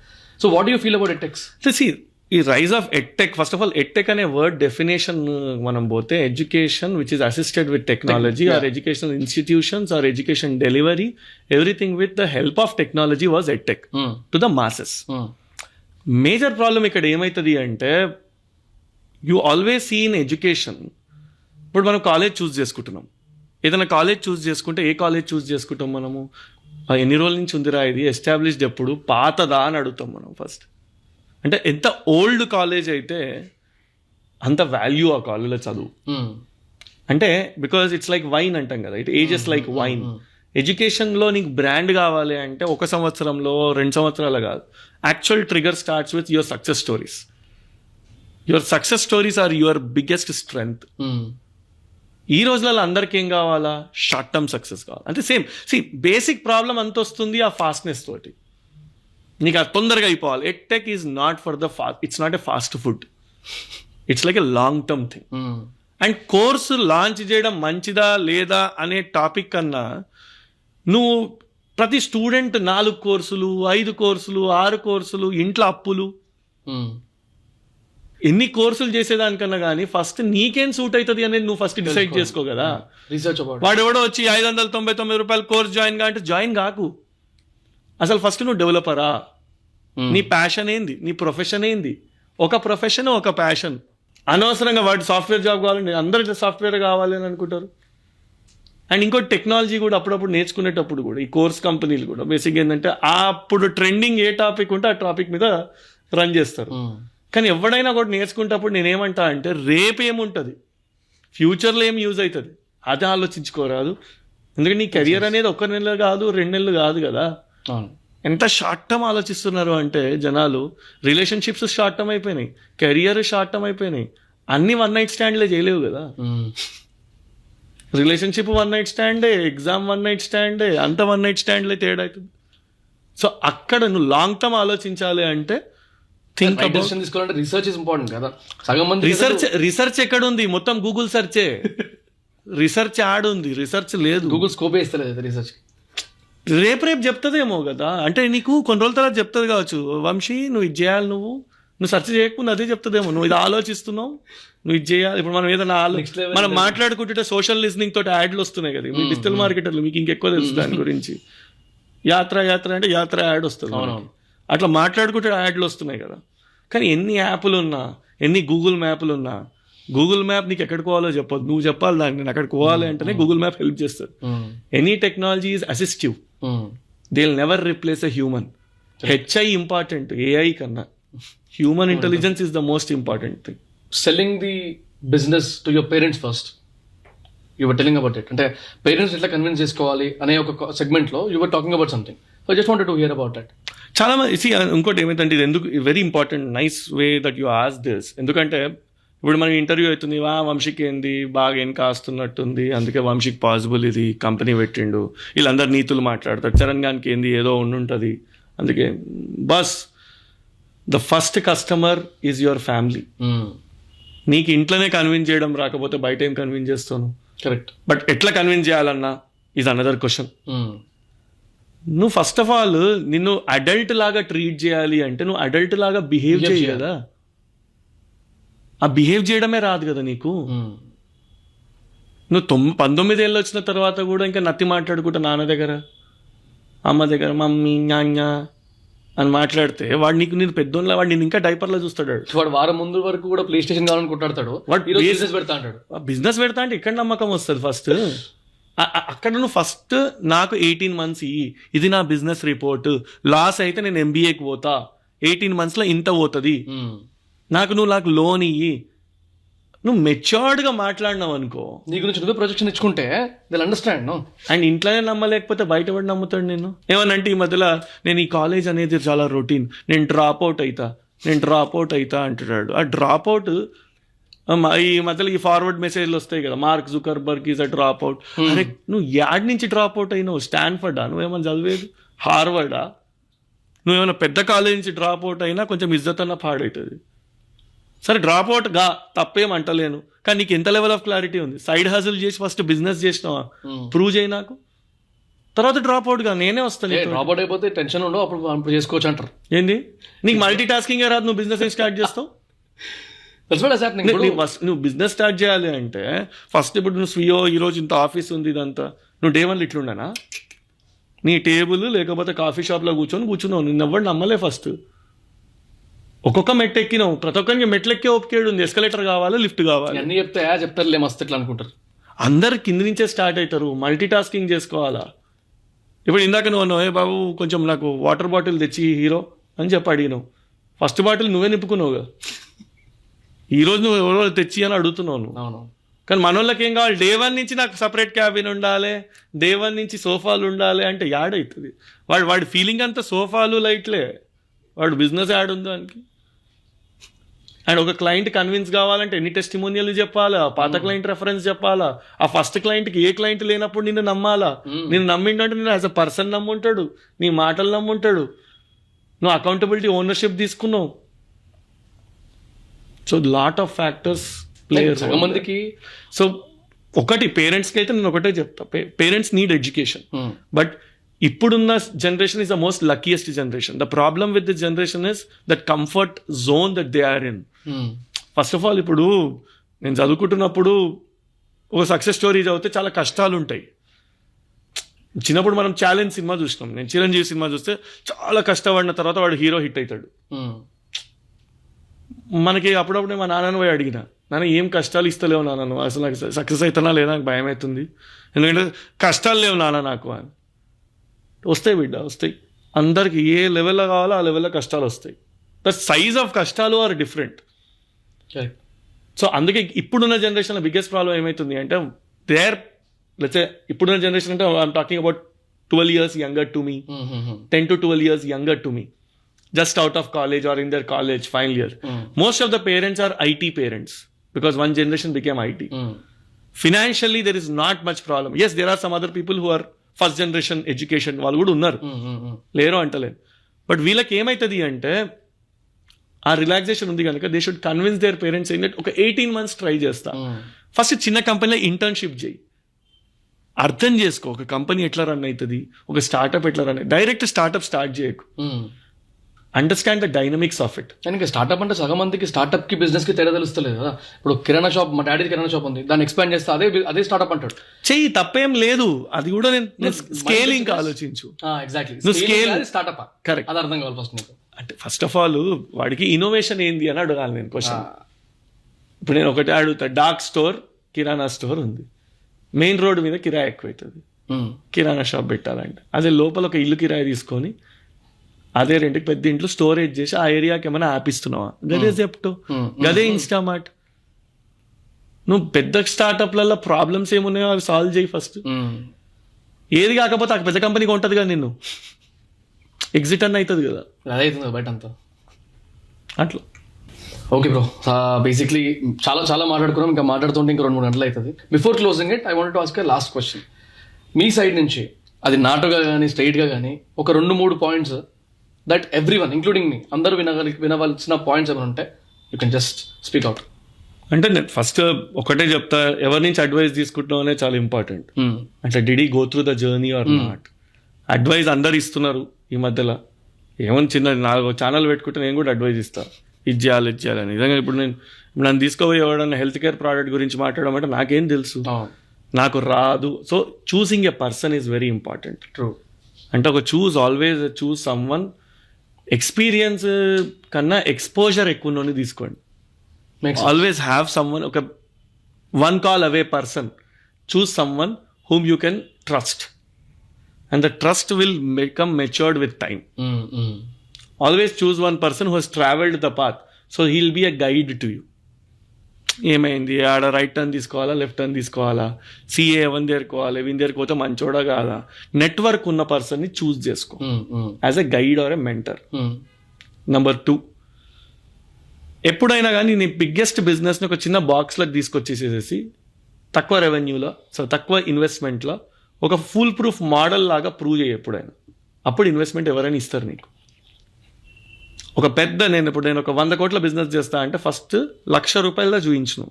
So what do you feel about edtechs? See, ఈ rise of edtech, first of all edtech అనే వర్డ్ డెఫినేషన్ మనం పోతే education which is assisted with technology or educational institutions or education delivery, everything with the help of technology was edtech to the masses. Major problem ఇక్కడ ఏమవుతుంది అంటే, you always see in education, ఇప్పుడు మనం college చూస్ చేసుకుంటున్నాం, ఏదైనా college చూస్ చేసుకుంటే ఏ college చూస్ చేసుకుంటాం మనము, ఎన్ని రోజుల నుంచి ఉందిరా ఇది, ఎస్టాబ్లిష్డ్ ఎప్పుడు, పాతదా అని అడుగుతాం మనం ఫస్ట్. అంటే ఎంత ఓల్డ్ కాలేజ్ అయితే అంత వాల్యూ ఆ కాలేజ్లో చదువు. అంటే బికాజ్ ఇట్స్ లైక్ వైన్ అంటాం కదా, ఇట్ ఏజెస్ లైక్ వైన్. ఎడ్యుకేషన్లో నీకు బ్రాండ్ కావాలి అంటే 1 సంవత్సరంలో 2 సంవత్సరాలు కాదు. Actual trigger starts with your success stories. Your success stories are your biggest strength. ఈ రోజులలో అందరికి ఏం కావాలా, షార్ట్ టర్మ్ సక్సెస్ కావాలి. అంటే బేసిక్ ప్రాబ్లం అంత వస్తుంది ఆ ఫాస్ట్నెస్ తోటి, నీకు అది తొందరగా అయిపోవాలి. Edtech is not for the it's not a fast food, it's like a long term thing. And course launch చేయడం మంచిదా లేదా అనే టాపిక్ కన్నా, నువ్వు ప్రతి స్టూడెంట్ 4 కోర్సులు 5 కోర్సులు 6 కోర్సులు, ఇంట్లో అప్పులు, ఎన్ని కోర్సులు చేసేదానికన్నా కానీ ఫస్ట్ నీకేం సూట్ అవుతుంది అనేది నువ్వు ఫస్ట్ డిసైడ్ చేసుకో కదా. రీసెర్చ్ వాడు ఎవడో వచ్చి 599 రూపాయలు కోర్స్ జాయిన్ గా అంటే జాయిన్ కాకు. అసలు ఫస్ట్ నువ్వు డెవలపరా, నీ ప్యాషన్ ఏంది, నీ ప్రొఫెషన్ ఏంది. ఒక ప్రొఫెషన్ ఒక ప్యాషన్. అనవసరంగా వాడు సాఫ్ట్వేర్ జాబ్ కావాలండి, అందరూ సాఫ్ట్వేర్ కావాలి అని అనుకుంటారు. అండ్ ఇంకోటి టెక్నాలజీ కూడా అప్పుడప్పుడు నేర్చుకునేటప్పుడు కూడా ఈ కోర్స్ కంపెనీలు కూడా బేసిక్ ఏంటంటే అప్పుడు ట్రెండింగ్ ఏ టాపిక్ ఉంటే ఆ టాపిక్ మీద రన్ చేస్తారు. కానీ ఎవడైనా కూడా నేర్చుకునేటప్పుడు నేనేమంటా అంటే, రేపు ఏముంటుంది, ఫ్యూచర్లో ఏం యూజ్ అవుతుంది అది ఆలోచించుకోరాదు. ఎందుకంటే నీ కెరియర్ అనేది 1 నెల కాదు 2 నెలలు కాదు కదా. ఎంత షార్ట్ టర్మ్ ఆలోచిస్తున్నారు అంటే జనాలు. రిలేషన్షిప్స్ షార్ట్ టర్మ్ అయిపోయినాయి, కెరియర్ షార్ట్ టర్మ్ అయిపోయినాయి. అన్ని 1 నైట్ స్టాండ్లే చేయలేవు కదా. రిలేషన్షిప్ 1 నైట్ స్టాండే, ఎగ్జామ్ 1 నైట్ స్టాండే, అంత 1 నైట్ స్టాండ్లే తేడా అవుతుంది. సో అక్కడ నువ్వు లాంగ్ టర్మ్ ఆలోచించాలి అంటే థింక్ అబౌట్ తీసుకోవాలంటే రీసెర్చ్ ఇస్ ఇంపార్టెంట్ కదా. సగం మంది రిసర్చ్ ఎక్కడ ఉంది, మొత్తం గూగుల్ సర్చే. రిసర్చ్ యాడ్ ఉంది, రిసర్చ్ లేదు. గూగుల్ స్కోప్ ఇస్తలేదు రీసెర్చ్. రేపు చెప్తుందేమో కదా. అంటే నీకు కొన్ని రోజుల తర్వాత చెప్తుంది కావచ్చు, వంశీ నువ్వు ఇది చేయాలి, నువ్వు సెర్చ్ చేయకుండా అదే చెప్తుందేమో, నువ్వు ఇది ఆలోచిస్తున్నావు, నువ్వు ఇది చేయాలి. ఇప్పుడు మనం ఏదైనా మనం మాట్లాడుకుంటుంటే సోషల్ లిజనింగ్ తోటి యాడ్లు వస్తున్నాయి కదా, మీ డిజిటల్ మార్కెటర్లు మీకు ఇంకెక్కువ తెలుసు దాని గురించి. యాత్ర అంటే యాత్ర యాడ్ వస్తుంది, అట్లా మాట్లాడుకుంటే యాడ్లు వస్తున్నాయి కదా. కానీ ఎన్ని యాప్లు ఉన్నా, ఎన్ని గూగుల్ మ్యాప్లు ఉన్నా, గూగుల్ మ్యాప్ నీకు ఎక్కడికి పోవాలో చెప్పదు, నువ్వు చెప్పాలి దాన్ని. నేను అక్కడికి పోవాలి అంటేనే గూగుల్ మ్యాప్ హెల్ప్ చేస్తుంది. Any technology is assistive, they will never replace a human. HI important AI కన్నా, human intelligence is the most important thing. Selling the business to your parents first, you were telling about it. అంటే parents ఎట్లా convince చేసుకోవాలి అనే ఒక segment లో you were talking about something. I just wanted to hear about that. చాలా మంది ఇంకోటి ఏమైందంటే, ఇది ఎందుకు very important, nice way that you ask this. ఎందుకంటే ఇప్పుడు మనం ఇంటర్వ్యూ అవుతుంది, వంశీకి ఏంది బాగా ఏం కాస్తున్నట్టుంది, అందుకే వంశీకి పాసిబుల్ ఇది కంపెనీ పెట్టిండు, వీళ్ళందరూ నీతులు మాట్లాడతారు, చరణ్ గానికి ఏంది ఏదో ఉండుంటుంది, అందుకే bus the first customer is your family. నీకు ఇంట్లోనే కన్విన్స్ చేయడం రాకపోతే బయట ఏం కన్విన్స్ చేస్తాను. కరెక్ట్. బట్ ఎట్లా కన్విన్స్ చేయాలన్నా ఈజ్ అనదర్ క్వశ్చన్. నువ్వు ఫస్ట్ ఆఫ్ ఆల్ నిన్ను అడల్ట్ లాగా ట్రీట్ చేయాలి అంటే నువ్వు అడల్ట్ లాగా బిహేవ్ చేయి కదా. ఆ బిహేవ్ చేయడమే రాదు కదా నీకు. నువ్వు 19 ఏళ్ళు వచ్చిన తర్వాత కూడా ఇంకా నత్తి మాట్లాడుకుంటా నాన్న దగ్గర అమ్మ దగ్గర మమ్మీ ఞాన్యా అని మాట్లాడితే వాడు నేను పెద్దోళ్ళ వాడు నేను ఇంకా డైపర్లో చూస్తాడు. వాడు వారం ముందు వరకు కూడా ప్లే స్టేషన్ కావాలనుకుంటాడు, వాడు బిజినెస్ పెడతా అంటాడు. బిజినెస్ పెడతా అంటే ఇక్కడ నమ్మకం వస్తుంది ఫస్ట్. అక్కడ నువ్వు ఫస్ట్ నాకు 18 months ఇది నా బిజినెస్ రిపోర్ట్, లాస్ అయితే నేను MBAకి పోతా, 18 monthsలో ఇంత పోతుంది, నువ్వు నాకు లోన్ ఇయ్యి. నువ్వు మెచ్యూర్డ్గా మాట్లాడినావు అనుకో, నీ గురించి నువ్వే ప్రొజెక్షన్ ఇచ్చుకుంటే దిల్ అండర్స్టాండ్. అండ్ ఇంట్లోనే నమ్మలేకపోతే బయట పడి నమ్ముతాడు నేను. ఏమనంటే ఈ మధ్యలో నేను ఈ కాలేజ్ అనేది చాలా రొటీన్, నేను డ్రాప్ అవుట్ అవుతా అంటున్నాడు. ఆ డ్రాప్ అవుట్ ఈ మధ్యలో ఈ ఫార్వర్డ్ మెసేజ్లు వస్తాయి కదా, mark Zuckerberg is a drop out. అరే నువ్వు యాడ్ నుంచి డ్రాప్ అవుట్ అయినావు, స్టాన్ఫర్డా నువ్వేమన్నా చదివేది, హార్వర్డా, నువ్వేమైనా పెద్ద కాలేజ్ నుంచి డ్రాప్ అవుట్ అయినా కొంచెం ఇజ్జత్ అన్న పాడవుతుంది. సరే డ్రాప్ అవుట్ గా తప్పేం అంటలేను, కానీ నీకు ఎంత లెవెల్ ఆఫ్ క్లారిటీ ఉంది? సైడ్ హజిల్ చేసి ఫస్ట్ బిజినెస్ చేసినావా, ప్రూవ్ చేయి నాకు. తర్వాత డ్రాప్ అవుట్గా నేనే వస్తాను. డ్రాప్ అవుట్ అయిపోతే టెన్షన్ ఉండవు, అప్పుడు చేసుకోవచ్చు అంటారు. ఏంది నీకు మల్టీ టాస్కింగ్ రాదు, నువ్వు బిజినెస్ స్టార్ట్ చేస్తావు. నువ్వు బిజినెస్ స్టార్ట్ చేయాలి అంటే ఫస్ట్ ఇప్పుడు నువ్వు స్వీయో ఈరోజు ఇంత ఆఫీస్ ఉంది ఇదంతా, నువ్వు డే 1 ఇట్లుండనా? నీ టేబుల్ లేకపోతే కాఫీ షాప్లో కూర్చున్నావు, నిన్ను ఎవరు నమ్మలే. ఫస్ట్ ఒక్కొక్క మెట్టు ఎక్కినావు, ప్రతి ఒక్కరికి మెట్లు ఎక్కే ఓపికేడు ఉంది. ఎస్కలేటర్ కావాలి, లిఫ్ట్ కావాలి, అన్ని చెప్తారులే మస్తు ఇట్లా అనుకుంటారు. అందరు కింది నుంచే స్టార్ట్ అవుతారు. మల్టీ టాస్కింగ్ చేసుకోవాలా? ఇప్పుడు ఇందాక నువ్వు అన్నావు, ఏ బాబు కొంచెం నాకు వాటర్ బాటిల్ తెచ్చి హీరో అని చెప్పి అడిగినావు. ఫస్ట్ బాటిల్ నువ్వే నింపుకున్నావుగా, ఈరోజు నువ్వు ఎవరో తెచ్చి అని అడుగుతున్నావు నువ్వు. అవును. కానీ మన వాళ్ళకి ఏం కావాలి, డే 1 నుంచి నాకు సపరేట్ క్యాబిన్ ఉండాలి, డే 1 నుంచి సోఫాలు ఉండాలి అంటే యాడ్ అవుతుంది. వాడి ఫీలింగ్ అంతా సోఫాలు లైట్లే, వాడు బిజినెస్ యాడ్ ఉంది దానికి. అండ్ ఒక క్లయింట్ కన్విన్స్ కావాలంటే ఎన్ని టెస్టిమోనియల్ చెప్పాలా, పాత క్లయింట్ రెఫరెన్స్ చెప్పాలా, ఆ ఫస్ట్ క్లయింట్కి ఏ క్లయింట్ లేనప్పుడు నిన్ను నమ్మాలా. నిన్ను నమ్మిండంటే నేను యాజ్ అ పర్సన్ నమ్ముంటాడు, నీ మాటలు నమ్ముంటాడు, నువ్వు అకౌంటబిలిటీ ఓనర్షిప్ తీసుకున్నావు. So lot of factors play. మందికి సో ఒకటి పేరెంట్స్కి అయితే నేను ఒకటే చెప్తా, పేరెంట్స్ నీడ్ ఎడ్యుకేషన్. బట్ ఇప్పుడున్న generation is the most luckiest generation. The problem with this generation is that comfort zone that they are in. First of all ఇప్పుడు నేను చదువుకుంటున్నప్పుడు ఒక సక్సెస్ స్టోరీ చదివితే చాలా కష్టాలు ఉంటాయి. చిన్నప్పుడు మనం ఛాలెంజ్ సినిమా చూసినాం, నేను చిరంజీవి సినిమా చూస్తే చాలా కష్టపడిన తర్వాత వాడు హీరో హిట్ అవుతాడు. మనకి అప్పుడప్పుడు మా నాన్నను పోయి అడిగిన, నాన్న ఏం కష్టాలు ఇస్తలేవు నాన్న, నువ్వు అసలు నాకు సక్సెస్ అవుతున్నా లేదా, నాకు భయం అవుతుంది, ఎందుకంటే కష్టాలు లేవు నాన్న నాకు అని. వస్తాయి బిడ్డ, వస్తాయి. అందరికి ఏ లెవెల్లో కావాలో ఆ లెవెల్లో కష్టాలు వస్తాయి. ద సైజ్ ఆఫ్ కష్టాలు ఆర్ డిఫరెంట్. సో అందుకే ఇప్పుడున్న జనరేషన్లో బిగ్గెస్ట్ ప్రాబ్లం ఏమవుతుంది అంటే, లెట్స్ సే ఇప్పుడున్న జనరేషన్ అంటే I'm talking about 12 years younger to me, 10 to 12 years younger to me, just out of college or in their college final year. Most of the parents are IT parents because one generation became IT. Financially there is not much problem. Yes, there are some other people who are first generation education వాళ్ళు కూడా ఉన్నారు, లేరు అంటలేదు. But వీళ్ళకి ఏమవుతుంది అంటే ఆ relaxation ఉంది కనుక they should convince their parents ఏంటంటే ఒక 18 months ట్రై చేస్తా. ఫస్ట్ చిన్న కంపెనీలో ఇంటర్న్షిప్ చేయి, అర్థం చేసుకో ఒక కంపెనీ ఎట్లా రన్ అవుతుంది, ఒక స్టార్ట్అప్ ఎట్లా రన్. డైరెక్ట్ స్టార్ట్అప్ స్టార్ట్ చేయకు, understand the dynamics of it. కానీ స్టార్ట్అప్ అంటే సగం మందికి స్టార్ట్అప్ కి బిజినెస్ కి తేడా తెలుస్తలేదు కదా. ఇప్పుడు కిరాణా షాప్, మా డాడీ కిరాణా షాప్ ఉంది, దాన్ని ఎక్స్పాండ్ చేస్తే అదే స్టార్ట్అప్ అంటాడు. చెయ్యి, తప్పేం లేదు. అది కూడా నేను స్కేలింగ్ ఆలోచించు. ఎగ్జాక్ట్లీ, నువ్వు స్కేల్ స్టార్ట్అప్ కరెక్ట్, అది అర్థం కావాలి ఫస్ట్ నీకు. అంటే ఫస్ట్ ఆఫ్ ఆల్ వాడికి ఇన్నోవేషన్ ఏంది అని అడగాలి నేను క్వశ్చన్. ఇప్పుడు నేను ఒకటి అడుగుతా, డార్క్ స్టోర్ కిరాణా స్టోర్ ఉంది, మెయిన్ రోడ్ మీద కిరాయి ఎక్కువ అవుతుంది, కిరాణా షాప్ పెట్టాలంటే అదే లోపల ఒక ఇల్లు కిరాయి తీసుకొని అదే రెంట్కి పెద్ద ఇంట్లో స్టోరేజ్ చేసి ఆ ఏరియాకి ఏమైనా ఆపిస్తున్నావా? గదే జెప్టో, గదే ఇన్స్టామార్ట్. నువ్వు పెద్ద స్టార్ట్అప్లలో ప్రాబ్లమ్స్ ఏమున్నాయో అవి సాల్వ్ చేయి ఫస్ట్. ఏది కాకపోతే ఆ పెద్ద కంపెనీకి ఉంటుంది కదా, నిన్ను ఎగ్జిట్ అన్న అవుతుంది కదా, అదే అవుతుంది బయట అంతా అట్లా. ఓకే బ్రో, బేసిక్లీ చాలా చాలా మాట్లాడుకున్నాం, ఇంకా మాట్లాడుతుంటే ఇంకా 2-3 గంటలు అవుతుంది. Before closing it I want to ask last question. మీ సైడ్ నుంచి అది నాటుగా కానీ స్ట్రైట్గా కానీ ఒక 2-3 points that every one including మీ అందరూ వినవలసిన పాయింట్స్ ఏమైనా ఉంటే you can just speak out. అంటే నేను ఫస్ట్ ఒకటే చెప్తా, ఎవరి నుంచి అడ్వైస్ తీసుకుంటున్నావు అనేది చాలా ఇంపార్టెంట్. అంటే did he go through the journey or not? Advice అందరు ఇస్తున్నారు ఈ మధ్యలో, ఏమని చిన్న 4 ఛానల్ పెట్టుకుంటే నేను కూడా అడ్వైస్ ఇస్తాను, ఇది చేయాలి ఇది చేయాలని. నిజంగా ఇప్పుడు నన్ను తీసుకోబోయి ఎవడన్నా హెల్త్ కేర్ ప్రోడక్ట్ గురించి మాట్లాడడం అంటే నాకేం తెలుసు, నాకు రాదు. So choosing a person is very important. True. అంటే ఒక ఆల్వేస్ చూస్ సమ్వన్ ఎక్స్పీరియన్స్ కన్నా ఎక్స్పోజర్ ఎక్కువ తీసుకోండి. ఆల్వేస్ హ్యావ్ సమ్వన్, ఒక 1 call away person. Choose someone whom you can trust, and the trust will become matured with time. Always choose one person who has traveled the path, so he'll be a guide to you. ఏమైంది, ఆడ right turn తీసుకోవాలా, left turn తీసుకోవాలా, CA ఎవరి దగ్గరికి పోవాలి, ఎవరి దగ్గరికి పోతే మంచోడా కాదా, నెట్వర్క్ ఉన్న పర్సన్ని చూస్ చేసుకో as a guide or a mentor. Number 2, ఎప్పుడైనా కానీ నీ బిగ్గెస్ట్ బిజినెస్ని ఒక చిన్న బాక్స్లోకి తీసుకొచ్చేసేసి తక్కువ రెవెన్యూలో, సో తక్కువ ఇన్వెస్ట్మెంట్లో ఒక ఫుల్ ప్రూఫ్ మోడల్ లాగా ప్రూవ్ చేయి ఎప్పుడైనా. అప్పుడు ఇన్వెస్ట్మెంట్ ఎవరైనా ఇస్తారు నీకు. ఒక పెద్ద నేను ఒక 100 కోట్ల బిజినెస్ చేస్తా అంటే ఫస్ట్ ₹1,00,000 చూయించును.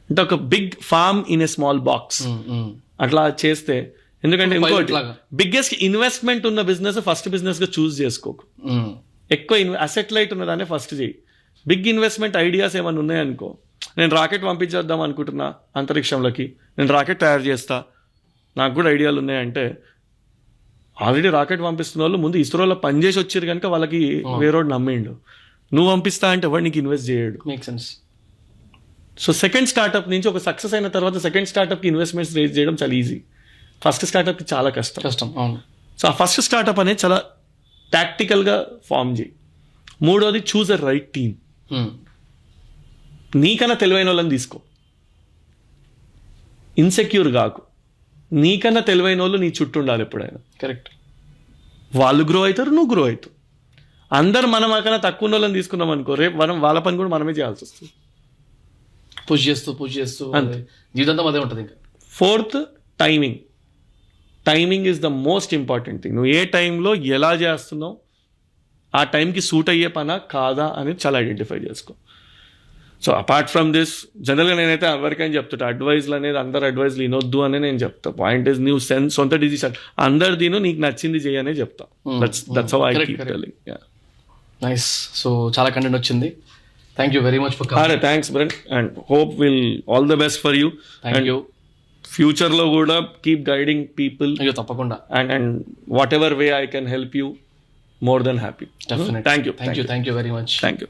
అంటే ఒక big farm in a small box అట్లా చేస్తే ఎందుకంటే Pilot ఇంకోటి లాగా. బిగ్గెస్ట్ ఇన్వెస్ట్మెంట్ ఉన్న బిజినెస్ ఫస్ట్ బిజినెస్ గా చూస్ చేసుకోకు. ఎక్కువ అసెట్ లైట్ ఉన్నదాన్ని ఫస్ట్ చేయి. బిగ్ ఇన్వెస్ట్మెంట్ ఐడియాస్ ఏమైనా ఉన్నాయనుకో, నేను రాకెట్ పంపించేద్దాం అనుకుంటున్నా అంతరిక్షంలోకి, నేను రాకెట్ తయారు చేస్తా, నాకు కూడా ఐడియాలు ఉన్నాయంటే ఆల్రెడీ రాకెట్ పంపిస్తున్న వాళ్ళు ముందు ఇస్రోలో పనిచేసి వచ్చారు కనుక వాళ్ళకి వేరేవాడు నమ్మిండు. నువ్వు పంపిస్తా అంటే వాడు నీకు ఇన్వెస్ట్ చేయడు. Make sense. So second startup నుంచి ఒక సక్సెస్ అయిన తర్వాత సెకండ్ స్టార్ట్అప్కి ఇన్వెస్ట్మెంట్స్ రేజ్ చేయడం చాలా ఈజీ. ఫస్ట్ స్టార్ట్అప్కి చాలా కష్టం. అవును. సో ఆ ఫస్ట్ స్టార్ట్అప్ అనేది చాలా టాక్టికల్గా ఫామ్ చేయి. మూడోది చూజ్ అ రైట్ టీమ్. నీకన్నా తెలివైన వాళ్ళని తీసుకో, ఇన్సెక్యూర్ కాకు. నీకన్నా తెలివైన వాళ్ళు నీ చుట్టూ ఉండాలి ఎప్పుడైనా. కరెక్ట్. వాళ్ళు గ్రో అవుతారు, నువ్వు గ్రో అవుతావు. అందరు మనం కన్నా తక్కువ ఉన్న వాళ్ళని తీసుకున్నాం అనుకో, రేపు మనం వాళ్ళ పని కూడా మనమే చేయాల్సి వస్తుంది. పుష్ చేస్తూ అంతే. జీవితంతో అదే ఉంటుంది ఇంకా. Fourth, timing. Timing is the most important thing. నువ్వు ఏ టైంలో ఎలా చేస్తున్నావు, ఆ టైంకి సూట్ అయ్యే పనా కాదా అనేది చాలా ఐడెంటిఫై చేసుకో. సో అపార్ట్ ఫ్రమ్ దిస్, జనరల్గా నేనైతే ఎవరికైనా చెప్తుంటా, అడ్వైజ్లు అనేది అందరు అడ్వైజ్లు వినొద్దు అని నేను చెప్తా. పాయింట్ ఇస్ నువ్వు సొంత డిసిషన్ అందరిదీను నీకు నచ్చింది చేయనే చెప్తా. That's how I keep telling. Nice. So చాలా కంటెంట్ వచ్చింది. Thank you very much for coming. అరే thanks bro, and hope will all the best for you. Thank you. ఫ్యూచర్లో కూడా కీప్ గైడింగ్ పీపుల్. అయ్యో తప్పకుండా. And whatever way I can help you, more than happy. Definitely. Thank you. Thank you very much. Thank you.